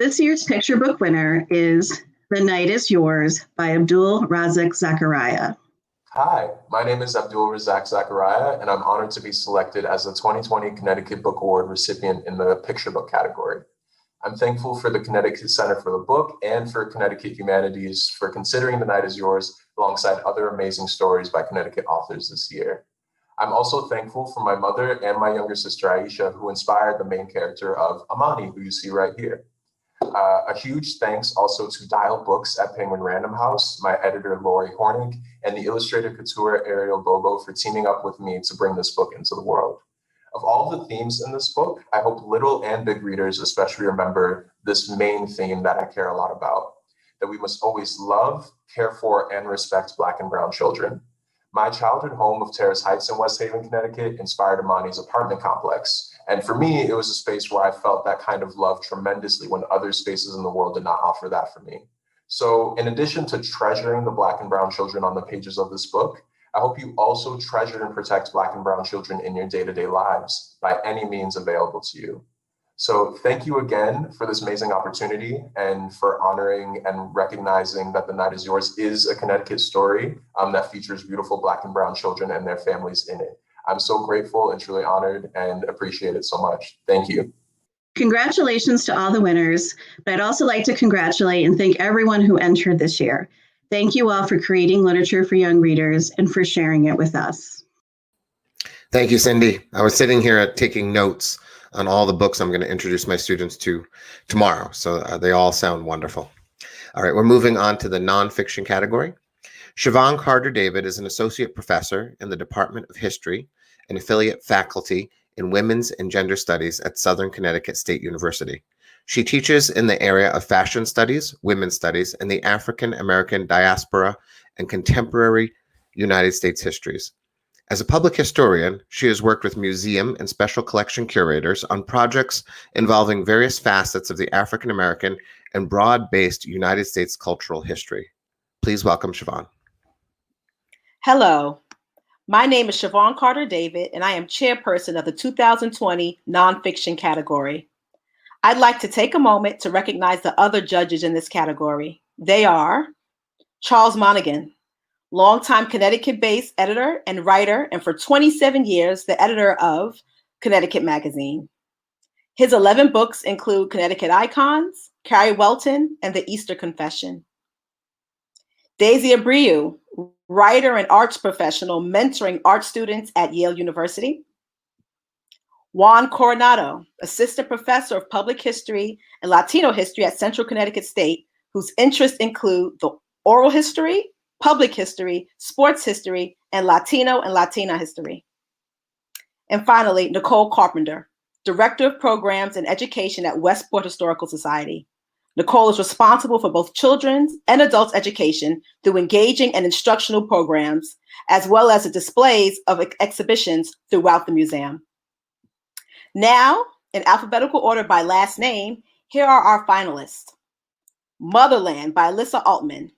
This year's picture book winner is The Night is Yours by Abdul Razik Zachariah. Hi, my name is Abdul Razak Zachariah, and I'm honored to be selected as the 2020 Connecticut Book Award recipient in the picture book category. I'm thankful for the Connecticut Center for the Book and for Connecticut Humanities for considering The Night Is Yours alongside other amazing stories by Connecticut authors this year. I'm also thankful for my mother and my younger sister Aisha, who inspired the main character of Amani, who you see right here. A huge thanks also to Dial Books at Penguin Random House, my editor Lori Hornig, and the illustrator couture Ariel Bobo for teaming up with me to bring this book into the world. Of all the themes in this book, I hope little and big readers especially remember this main theme that I care a lot about, that we must always love, care for, and respect Black and Brown children. My childhood home of Terrace Heights in West Haven, Connecticut inspired Amani's apartment complex. And for me, it was a space where I felt that kind of love tremendously when other spaces in the world did not offer that for me. So in addition to treasuring the Black and Brown children on the pages of this book, I hope you also treasure and protect Black and Brown children in your day-to-day lives by any means available to you. So thank you again for this amazing opportunity and for honoring and recognizing that The Night Is Yours is a Connecticut story that features beautiful Black and Brown children and their families in it. I'm so grateful and truly honored and appreciate it so much. Thank you. Congratulations to all the winners, but I'd also like to congratulate and thank everyone who entered this year. Thank you all for creating literature for young readers and for sharing it with us. Thank you, Cindy. I was sitting here taking notes on all the books I'm going to introduce my students to tomorrow, so they all sound wonderful. All right, we're moving on to the nonfiction category. Siobhan Carter-David is an associate professor in the Department of History and affiliate faculty in Women's and Gender Studies at Southern Connecticut State University. She teaches in the area of fashion studies, women's studies, and the African American diaspora and contemporary United States histories. As a public historian, she has worked with museum and special collection curators on projects involving various facets of the African American and broad-based United States cultural history. Please welcome Siobhan. Hello, my name is Siobhan Carter-David, and I am chairperson of the 2020 nonfiction category. I'd like to take a moment to recognize the other judges in this category. They are Charles Monaghan, longtime Connecticut-based editor and writer, and for 27 years, the editor of Connecticut Magazine. His 11 books include Connecticut Icons, Carrie Welton, and The Easter Confession. Daisy Abreu, writer and arts professional mentoring art students at Yale University. Juan Coronado, assistant professor of public history and Latino history at Central Connecticut State, whose interests include the oral history, public history, sports history, and Latino and Latina history. And finally, Nicole Carpenter, director of programs and education at Westport Historical Society. Nicole is responsible for both children's and adults' education through engaging and instructional programs, as well as the displays of exhibitions throughout the museum. Now, in alphabetical order by last name, here are our finalists. Motherland by Alyssa Altman.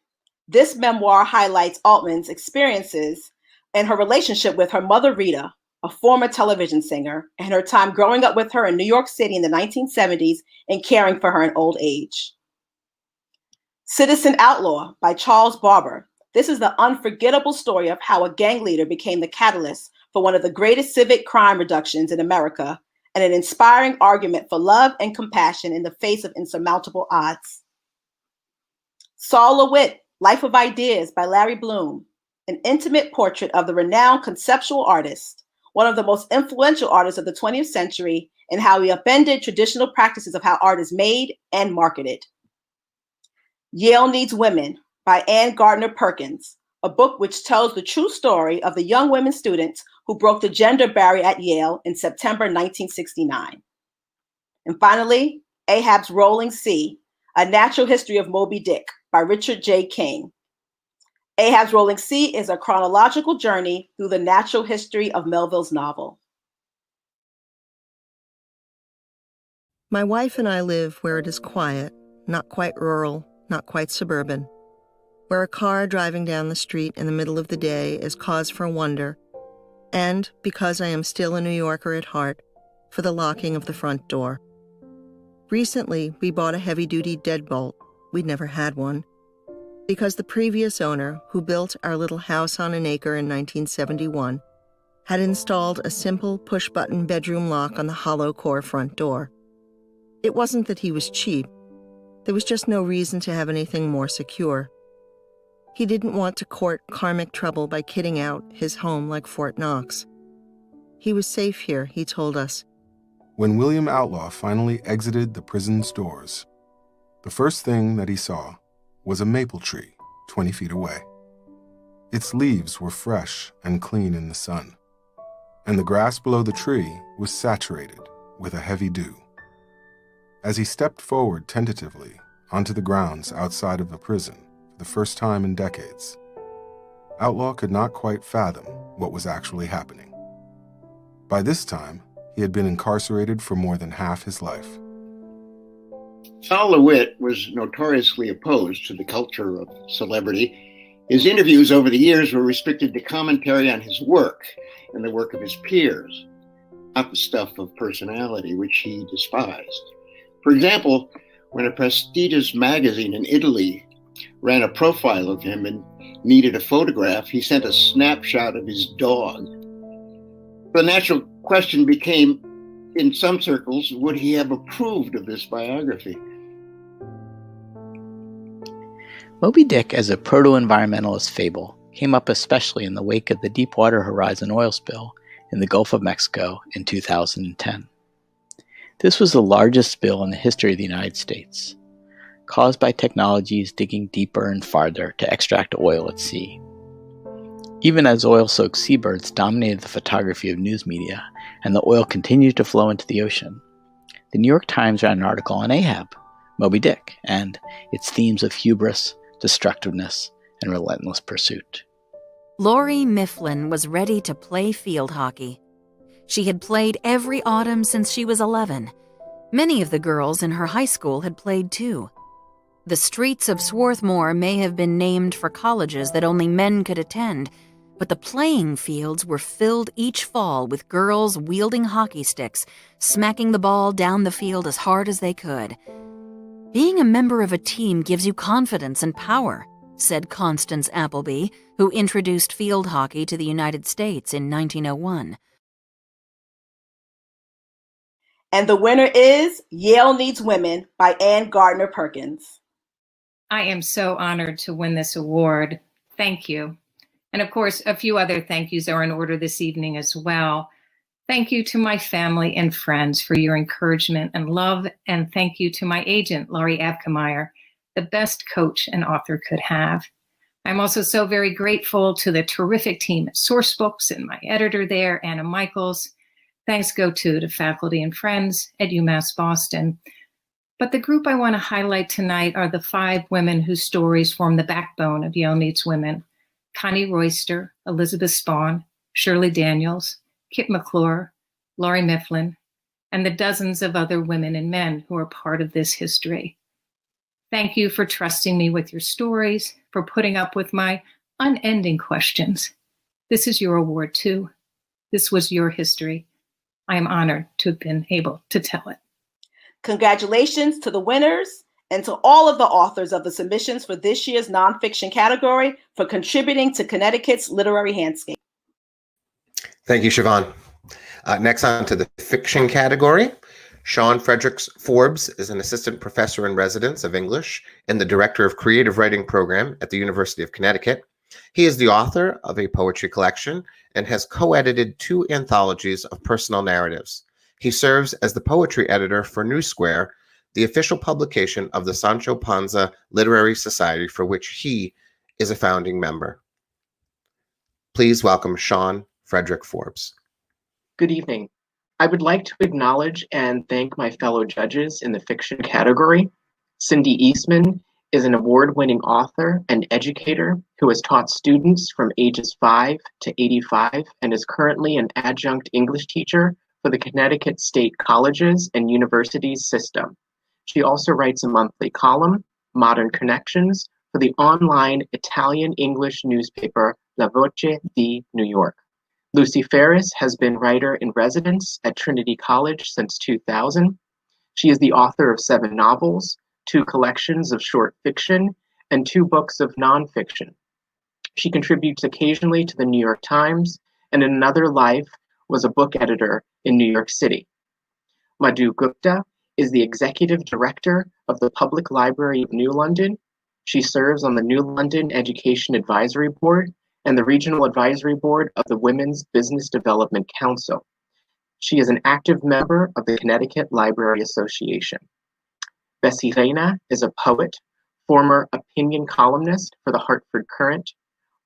This memoir highlights Altman's experiences and her relationship with her mother, Rita, a former television singer, and her time growing up with her in New York City in the 1970s and caring for her in old age. Citizen Outlaw by Charles Barber. This is the unforgettable story of how a gang leader became the catalyst for one of the greatest civic crime reductions in America, and an inspiring argument for love and compassion in the face of insurmountable odds. Saul LeWitt, Life of Ideas by Larry Bloom, an intimate portrait of the renowned conceptual artist, one of the most influential artists of the 20th century, and how he upended traditional practices of how art is made and marketed. Yale Needs Women by Ann Gardner Perkins, a book which tells the true story of the young women students who broke the gender barrier at Yale in September 1969. And finally, Ahab's Rolling Sea, A Natural History of Moby Dick by Richard J. King. Ahab's Rolling Sea is a chronological journey through the natural history of Melville's novel. My wife and I live where it is quiet, not quite rural, not quite suburban, where a car driving down the street in the middle of the day is cause for wonder, and, because I am still a New Yorker at heart, for the locking of the front door. Recently, we bought a heavy-duty deadbolt. We'd never had one. Because the previous owner, who built our little house on an acre in 1971, had installed a simple push-button bedroom lock on the hollow core front door. It wasn't that he was cheap. There was just no reason to have anything more secure. He didn't want to court karmic trouble by kitting out his home like Fort Knox. He was safe here, he told us. When William Outlaw finally exited the prison's doors, the first thing that he saw was a maple tree 20 feet away. Its leaves were fresh and clean in the sun, and the grass below the tree was saturated with a heavy dew. As he stepped forward tentatively onto the grounds outside of the prison for the first time in decades, Outlaw could not quite fathom what was actually happening. By this time, he had been incarcerated for more than half his life. Sol LeWitt was notoriously opposed to the culture of celebrity. His interviews over the years were restricted to commentary on his work and the work of his peers, not the stuff of personality, which he despised. For example, when a prestigious magazine in Italy ran a profile of him and needed a photograph, he sent a snapshot of his dog. The natural question became, in some circles, would he have approved of this biography? Moby Dick as a proto-environmentalist fable came up especially in the wake of the Deepwater Horizon oil spill in the Gulf of Mexico in 2010. This was the largest spill in the history of the United States, caused by technologies digging deeper and farther to extract oil at sea. Even as oil-soaked seabirds dominated the photography of news media and the oil continued to flow into the ocean, the New York Times ran an article on Ahab, Moby Dick, and its themes of hubris, destructiveness, and relentless pursuit. Lori Mifflin was ready to play field hockey. She had played every autumn since she was 11. Many of the girls in her high school had played too. The streets of Swarthmore may have been named for colleges that only men could attend, but the playing fields were filled each fall with girls wielding hockey sticks, smacking the ball down the field as hard as they could. Being a member of a team gives you confidence and power, said Constance Appleby, who introduced field hockey to the United States in 1901. And the winner is Yale Needs Women by Ann Gardner Perkins. I am so honored to win this award. Thank you. And of course, a few other thank yous are in order this evening as well. Thank you to my family and friends for your encouragement and love. And thank you to my agent, Laurie Abkemeyer, the best coach an author could have. I'm also so very grateful to the terrific team at Sourcebooks and my editor there, Anna Michaels. Thanks go to faculty and friends at UMass Boston. But the group I want to highlight tonight are the 5 women whose stories form the backbone of Yale Needs Women: Connie Royster, Elizabeth Spahn, Shirley Daniels, Kit McClure, Lori Mifflin, and the dozens of other women and men who are part of this history. Thank you for trusting me with your stories, for putting up with my unending questions. This is your award too. This was your history. I am honored to have been able to tell it. Congratulations to the winners and to all of the authors of the submissions for this year's nonfiction category for contributing to Connecticut's literary landscape. Thank you, Siobhan. Next on to the fiction category. Sean Fredericks Forbes is an assistant professor in residence of English and the director of creative writing program at the University of Connecticut. He is the author of a poetry collection and has co-edited 2 anthologies of personal narratives. He serves as the poetry editor for New Square, the official publication of the Sancho Panza Literary Society, for which he is a founding member. Please welcome Sean Frederick Forbes. Good evening. I would like to acknowledge and thank my fellow judges in the fiction category. Cindy Eastman is an award-winning author and educator who has taught students from ages 5 to 85 and is currently an adjunct English teacher for the Connecticut State Colleges and Universities system. She also writes a monthly column, Modern Connections, for the online Italian-English newspaper La Voce di New York. Lucy Ferris has been writer-in-residence at Trinity College since 2000. She is the author of 7 novels, 2 collections of short fiction, and 2 books of nonfiction. She contributes occasionally to the New York Times, and in another life was a book editor in New York City. Madhu Gupta is the executive director of the Public Library of New London. She serves on the New London Education Advisory Board and the Regional Advisory Board of the Women's Business Development Council. She is an active member of the Connecticut Library Association. Bessie Reina is a poet, former opinion columnist for the Hartford Courant,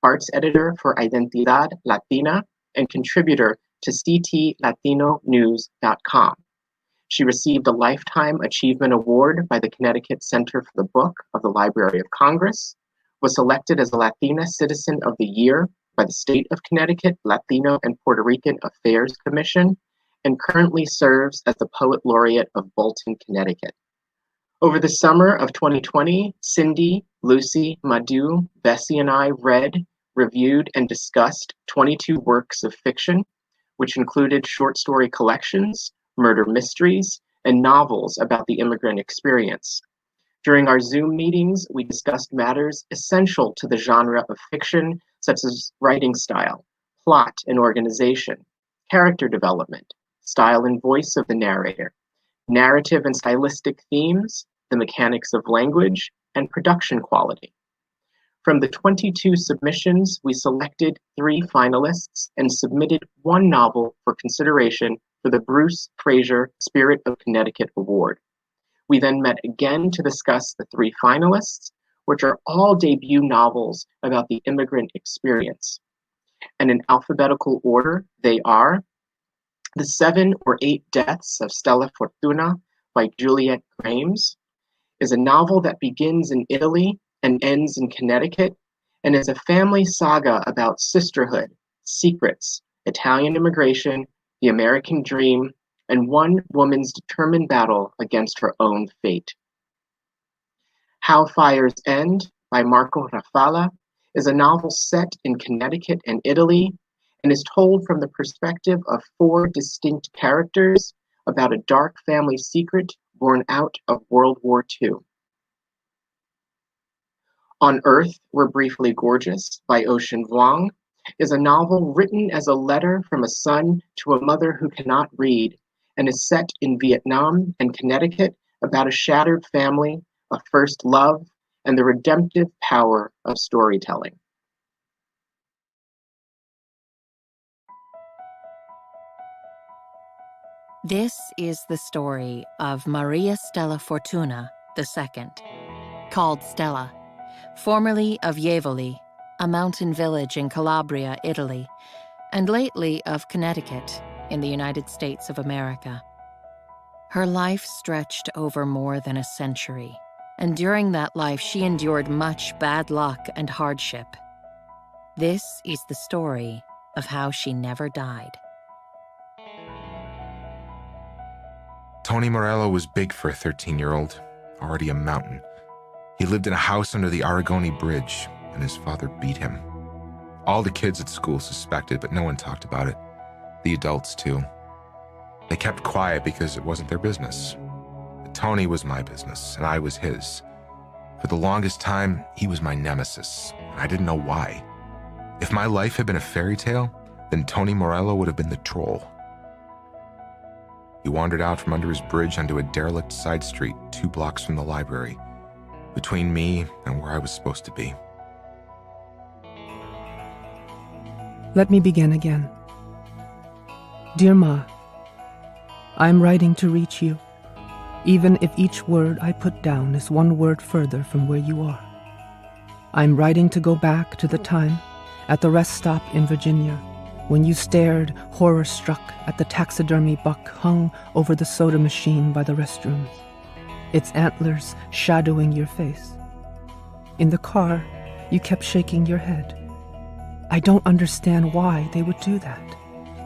arts editor for Identidad Latina, and contributor to ctlatinonews.com. She received a Lifetime Achievement Award by the Connecticut Center for the Book of the Library of Congress, was selected as a Latina Citizen of the Year by the State of Connecticut Latino and Puerto Rican Affairs Commission, and currently serves as the Poet Laureate of Bolton, Connecticut. Over the summer of 2020, Cindy, Lucy, Madhu, Bessie, and I read, reviewed, and discussed 22 works of fiction, which included short story collections, murder mysteries, and novels about the immigrant experience. During our Zoom meetings, we discussed matters essential to the genre of fiction, such as writing style, plot and organization, character development, style and voice of the narrator, narrative and stylistic themes, the mechanics of language, and production quality. From the 22 submissions, we selected 3 finalists and submitted 1 novel for consideration for the Bruce Fraser Spirit of Connecticut Award. We then met again to discuss the 3 finalists, which are all debut novels about the immigrant experience. And in alphabetical order, they are The 7 or 8 Deaths of Stella Fortuna by Juliet Grames, is a novel that begins in Italy and ends in Connecticut, and is a family saga about sisterhood, secrets, Italian immigration, the American dream, and one woman's determined battle against her own fate. How Fires End by Marco Rafala is a novel set in Connecticut and Italy, and is told from the perspective of 4 distinct characters about a dark family secret born out of World War II. On Earth, We're Briefly Gorgeous by Ocean Vuong is a novel written as a letter from a son to a mother who cannot read, and is set in Vietnam and Connecticut about a shattered family, a first love, and the redemptive power of storytelling. This is the story of Maria Stella Fortuna II, called Stella, formerly of Jevoli, a mountain village in Calabria, Italy, and lately of Connecticut in the United States of America. Her life stretched over more than a century, and during that life she endured much bad luck and hardship. This is the story of how she never died. Tony Morello was big for a 13-year-old, already a mountain. He lived in a house under the Aragoni Bridge, and his father beat him. All the kids at school suspected, but no one talked about it. The adults, too. They kept quiet because it wasn't their business. But Tony was my business, and I was his. For the longest time, he was my nemesis, and I didn't know why. If my life had been a fairy tale, then Tony Morello would have been the troll. He wandered out from under his bridge onto a derelict side street 2 blocks from the library, between me and where I was supposed to be. Let me begin again. Dear Ma, I'm writing to reach you, even if each word I put down is 1 word further from where you are. I'm writing to go back to the time at the rest stop in Virginia, when you stared, horror-struck, at the taxidermy buck hung over the soda machine by the restrooms, its antlers shadowing your face. In the car, you kept shaking your head. I don't understand why they would do that.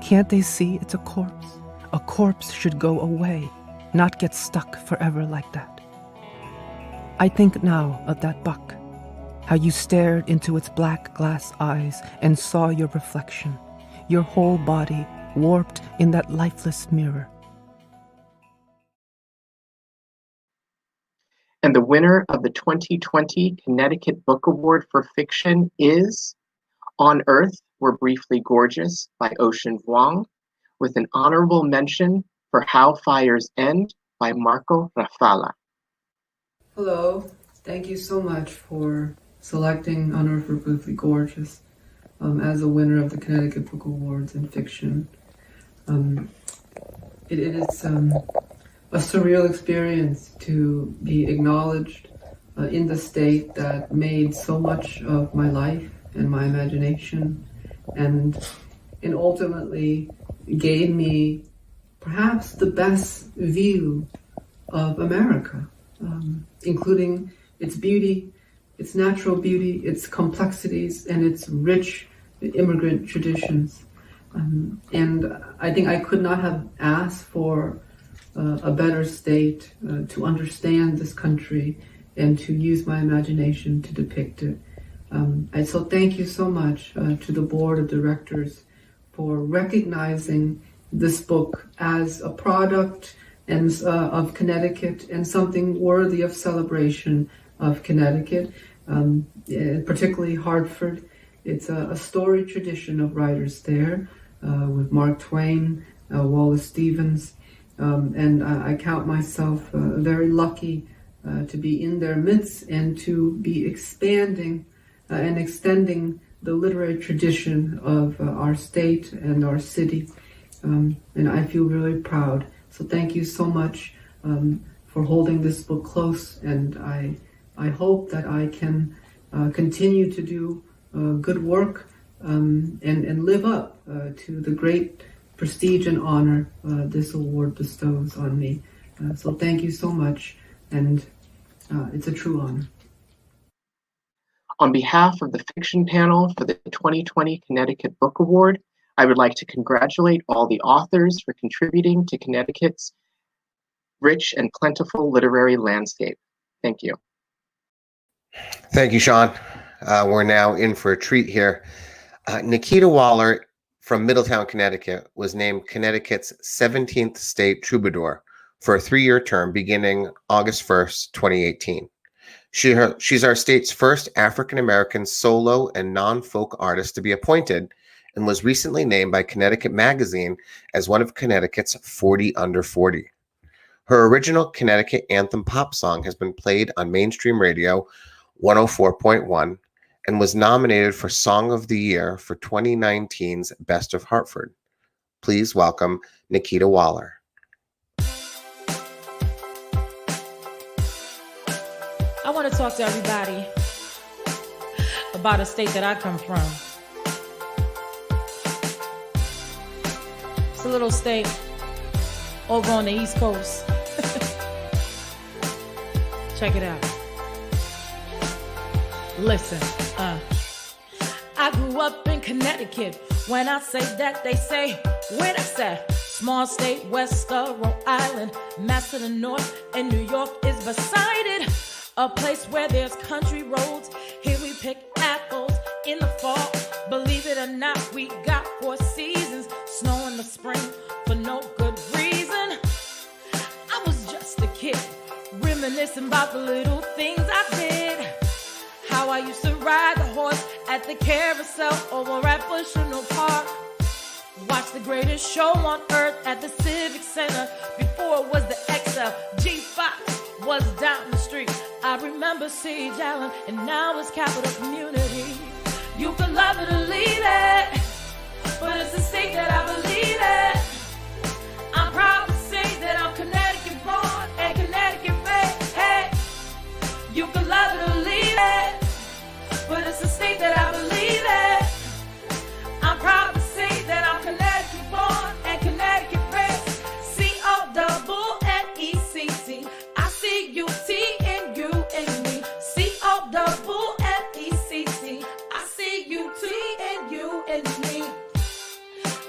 Can't they see it's a corpse? A corpse should go away, not get stuck forever like that. I think now of that buck, how you stared into its black glass eyes and saw your reflection, your whole body warped in that lifeless mirror. And the winner of the 2020 Connecticut Book Award for Fiction is On Earth, We're Briefly Gorgeous by Ocean Vuong, with an honorable mention for How Fires End by Marco Rafala. Hello, thank you so much for selecting On Earth We're Briefly Gorgeous as a winner of the Connecticut Book Awards in fiction. It is a surreal experience to be acknowledged in the state that made so much of my life and my imagination, and ultimately gave me perhaps the best view of America, including its beauty, its natural beauty, its complexities, and its rich immigrant traditions. And I think I could not have asked for a better state to understand this country and to use my imagination to depict it. And so thank you so much to the board of directors for recognizing this book as a product and of Connecticut and something worthy of celebration of Connecticut, particularly Hartford. It's a storied tradition of writers there, with Mark Twain, Wallace Stevens, and I count myself very lucky to be in their midst and to be expanding and extending the literary tradition of our state and our city. And I feel really proud. So thank you so much for holding this book close, and I hope that I can continue to do good work and live up to the great prestige and honor this award bestows on me. So thank you so much, and it's a true honor. On behalf of the fiction panel for the 2020 Connecticut Book Award, I would like to congratulate all the authors for contributing to Connecticut's rich and plentiful literary landscape. Thank you. Thank you, Sean. We're now in for a treat here. Nikita Waller from Middletown, Connecticut, was named Connecticut's 17th state troubadour for a 3-year term beginning August 1st, 2018. She's our state's first African-American solo and non-folk artist to be appointed, and was recently named by Connecticut Magazine as one of Connecticut's 40 under 40. Her original Connecticut anthem pop song has been played on mainstream radio 104.1 and was nominated for Song of the Year for 2019's Best of Hartford. Please welcome Nikita Waller. I want to talk to everybody about a state that I come from. It's a little state over on the East Coast. Check it out. Listen, I grew up in Connecticut. When I say that, they say, when I say, small state west of Rhode Island, Mass to the north, and New York is beside it. A place where there's country roads. Here we pick apples in the fall. Believe it or not, we got 4 seasons. Snow in the spring for no good reason. I was just a kid, reminiscing about the little things I did. How I used to ride the horse at the carousel over at Bushnell Park. Watch the greatest show on earth at the Civic Center. Before it was the XL, G-Fox was down the street. I remember Siege Allen, and now it's Capital Community. You can love it or leave it, but it's a state that I believe in. I'm proud to say that I'm Connecticut born and Connecticut raised. Hey, you can love it or leave it, but it's a state that I believe in. I'm proud to say that I'm Connecticut born and Connecticut raised. C-O-double-N-E-C-T. I see U-T and you and me. C-O-double-N-E-C-T. I see U-T and you and me.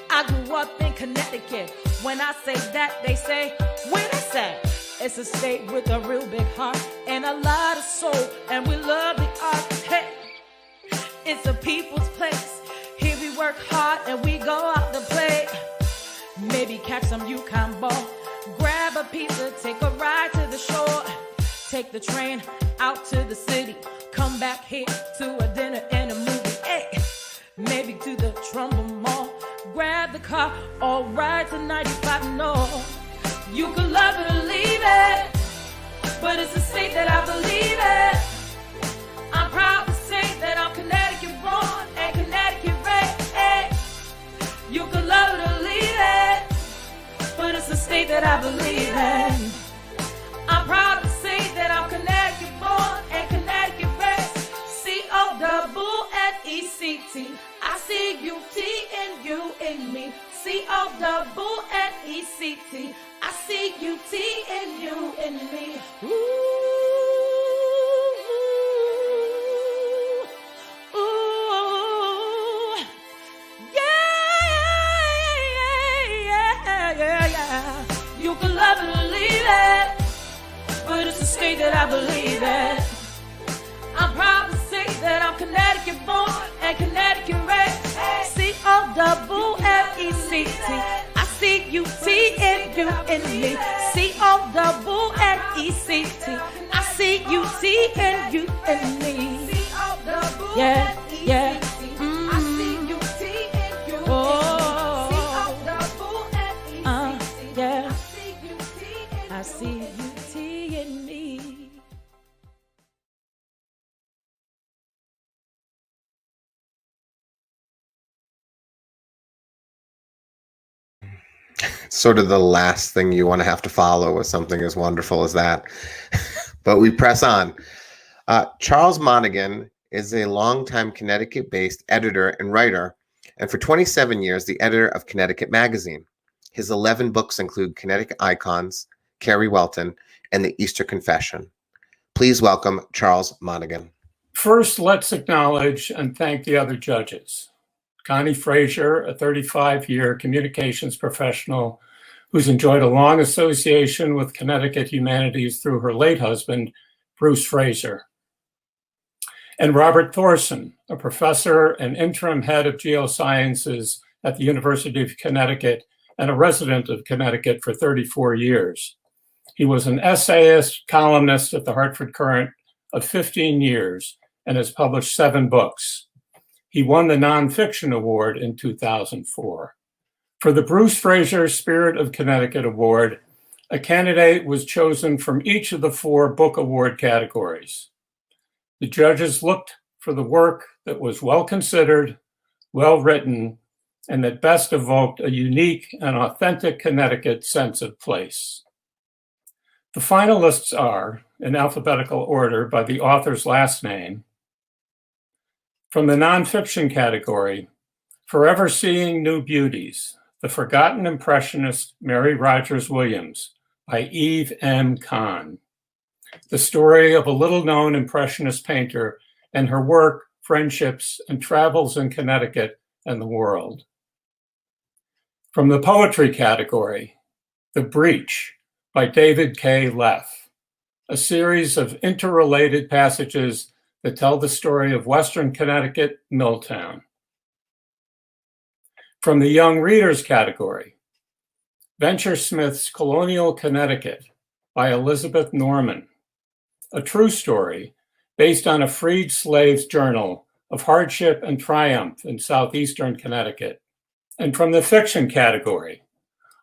I grew up in Connecticut. When I say that, they say, when I say, it's a state with a real big heart and a lot of soul, and we love the art. Hey, it's a people's place. Here we work hard and we go out to play. Maybe catch some Yukon ball, grab a pizza, take a ride to the shore. take the train out to the city, come back here to a dinner and a movie. Hey, maybe to the Trumbull Mall, grab the car or ride to 95 North. You could love it or leave it, but it's a state that I believe in. I'm proud to say that I'm Connecticut born and Connecticut raised. Hey, you could love it or leave it, but it's a state that I believe in. I'm proud to say that I'm Connecticut born and Connecticut raised. C-O-double-N-E-C-T. I see U-T in you in me. C-O-double-N-E-C-T. I see U-T in you in me. Ooh, ooh, yeah. You can love it or leave it, but it's a state that I believe in. I'm proud to say that I'm Connecticut born and Connecticut raised. C-O-double-N-E-C-T. I see U-T in you in me. C-O-double-N-E-C-T. I see U-T in you in me. Yeah, yeah. Yeah. I see U-T in me. Sort of the last thing you want to have to follow with something as wonderful as that. But we press on. Charles Monaghan is a longtime Connecticut-based editor and writer, and for 27 years, the editor of Connecticut Magazine. His 11 books include Connecticut Icons, Carrie Welton, and The Easter Confession. Please welcome Charles Monaghan. First, let's acknowledge and thank the other judges. Connie Frazier, a 35-year communications professional who's enjoyed a long association with Connecticut humanities through her late husband, Bruce Frazier. And Robert Thorson, a professor and interim head of geosciences at the University of Connecticut and a resident of Connecticut for 34 years. He was an essayist, columnist at the Hartford Courant of 15 years and has published 7 books. He won the Nonfiction Award in 2004. For the Bruce Frazier Spirit of Connecticut Award, a candidate was chosen from each of the 4 book award categories. The judges looked for the work that was well considered, well written, and that best evoked a unique and authentic Connecticut sense of place. The finalists are, in alphabetical order by the author's last name. From the nonfiction category, Forever Seeing New Beauties, The Forgotten Impressionist Mary Rogers Williams by Eve M. Kahn. The story of a little-known Impressionist painter and her work, friendships, and travels in Connecticut and the world. From the poetry category, The Breach by David K. Leff, a series of interrelated passages that tell the story of Western Connecticut, Milltown. From the Young Readers category, Venture Smith's Colonial Connecticut by Elizabeth Norman, a true story based on a freed slave's journal of hardship and triumph in southeastern Connecticut. And from the fiction category,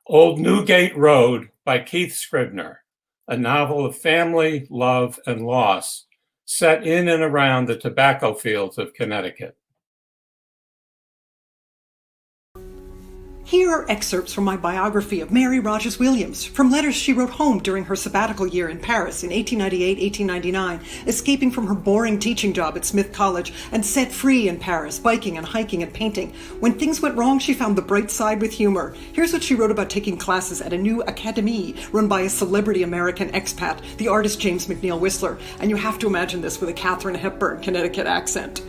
Old Newgate Road by Keith Scribner, a novel of family, love, and loss set in and around the tobacco fields of Connecticut. Here are excerpts from my biography of Mary Rogers Williams, from letters she wrote home during her sabbatical year in Paris in 1898-1899, escaping from her boring teaching job at Smith College and set free in Paris, biking and hiking and painting. When things went wrong, she found the bright side with humor. Here's what she wrote about taking classes at a new académie run by a celebrity American expat, the artist James McNeill Whistler, and you have to imagine this with a Katharine Hepburn Connecticut accent.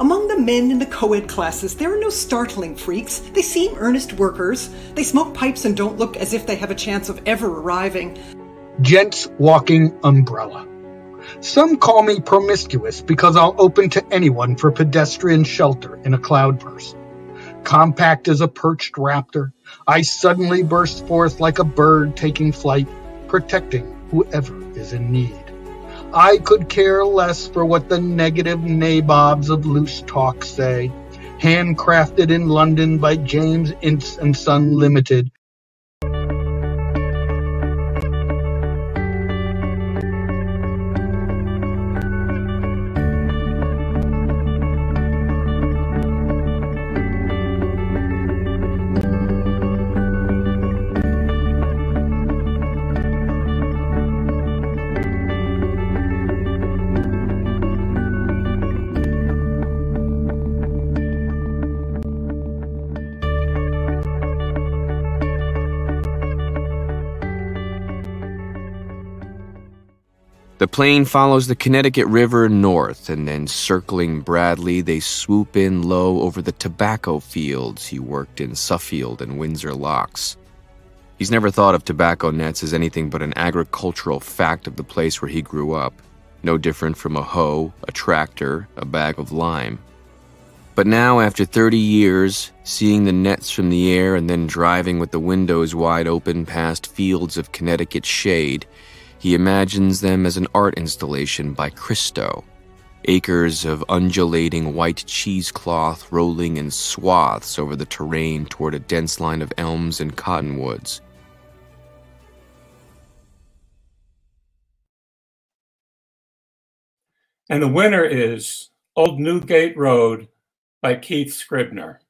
Among the men in the co-ed classes, there are no startling freaks. They seem earnest workers. They smoke pipes and don't look as if they have a chance of ever arriving. Gents walking umbrella. Some call me promiscuous because I'll open to anyone for pedestrian shelter in a cloudburst. Compact as a perched raptor, I suddenly burst forth like a bird taking flight, protecting whoever is in need. I could care less for what the negative nabobs of loose talk say. Handcrafted in London by James Ince and Son Limited. The plane follows the Connecticut River north, and then circling Bradley, they swoop in low over the tobacco fields he worked in Suffield and Windsor Locks. He's never thought of tobacco nets as anything but an agricultural fact of the place where he grew up, no different from a hoe, a tractor, a bag of lime. But now, after 30 years, seeing the nets from the air and then driving with the windows wide open past fields of Connecticut shade, he imagines them as an art installation by Christo, acres of undulating white cheesecloth rolling in swaths over the terrain toward a dense line of elms and cottonwoods. And the winner is Old Newgate Road by Keith Scribner.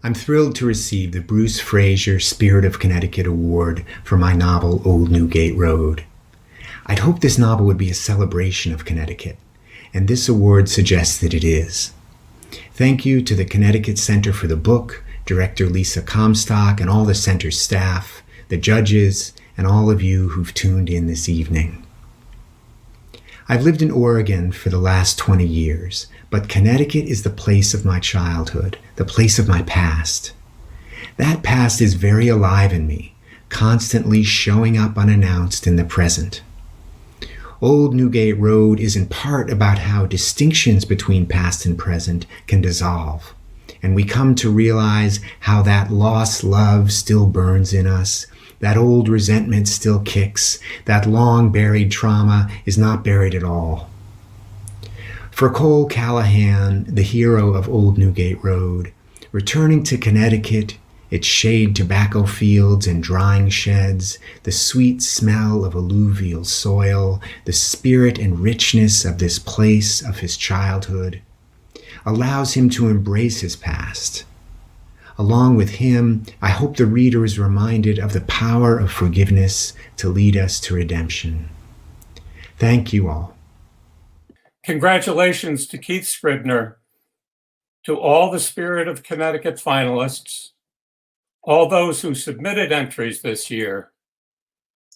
I'm thrilled to receive the Bruce Fraser Spirit of Connecticut Award for my novel Old Newgate Road. I'd hoped this novel would be a celebration of Connecticut, and this award suggests that it is. Thank you to the Connecticut Center for the Book, Director Lisa Comstock, and all the center's staff, the judges, and all of you who've tuned in this evening. I've lived in Oregon for the last 20 years, but Connecticut is the place of my childhood, the place of my past. That past is very alive in me, constantly showing up unannounced in the present. Old Newgate Road is in part about how distinctions between past and present can dissolve, and we come to realize how that lost love still burns in us, that old resentment still kicks, that long-buried trauma is not buried at all. For Cole Callahan, the hero of Old Newgate Road, returning to Connecticut, its shade tobacco fields and drying sheds, the sweet smell of alluvial soil, the spirit and richness of this place of his childhood, allows him to embrace his past. Along with him, I hope the reader is reminded of the power of forgiveness to lead us to redemption. Thank you all. Congratulations to Keith Scribner, to all the Spirit of Connecticut finalists, all those who submitted entries this year,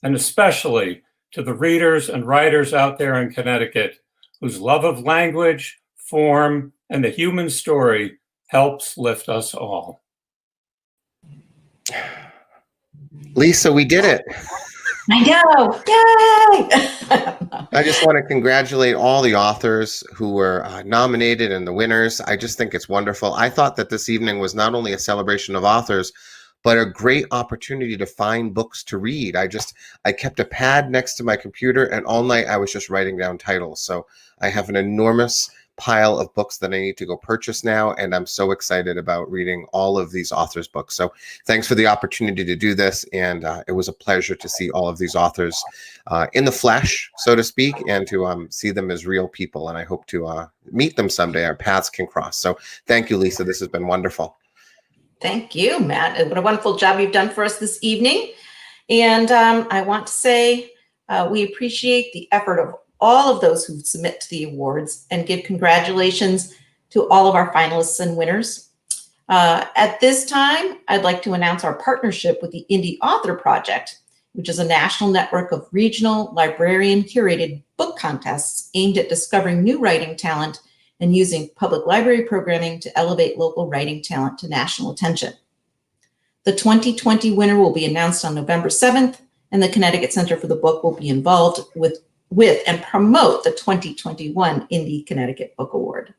and especially to the readers and writers out there in Connecticut whose love of language, form, and the human story helps lift us all. Lisa, we did it. I know. Yay! I just want to congratulate all the authors who were nominated and the winners. I just think it's wonderful. I thought that this evening was not only a celebration of authors, but a great opportunity to find books to read. I kept a pad next to my computer, and all night I was just writing down titles. So I have an enormous pile of books that I need to go purchase now, and I'm so excited about reading all of these authors' books. So thanks for the opportunity to do this, and it was a pleasure to see all of these authors in the flesh, so to speak, and to see them as real people, and I hope to meet them someday. Our paths can cross. So thank you, Lisa. This has been wonderful. Thank you, Matt. What a wonderful job you've done for us this evening. And I want to say we appreciate the effort of all of those who submit to the awards and give congratulations to all of our finalists and winners. At this time, I'd like to announce our partnership with the Indie Author Project, which is a national network of regional librarian-curated book contests aimed at discovering new writing talent and using public library programming to elevate local writing talent to national attention. The 2020 winner will be announced on November 7th, and the Connecticut Center for the Book will be involved with and promote the 2021 Indie Connecticut Book Award.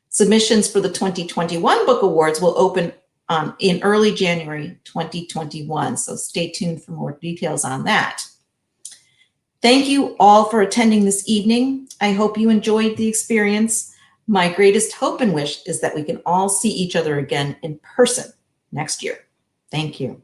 Submissions for the 2021 Book Awards will open in early January 2021. So stay tuned for more details on that. Thank you all for attending this evening. I hope you enjoyed the experience. My greatest hope and wish is that we can all see each other again in person next year. Thank you.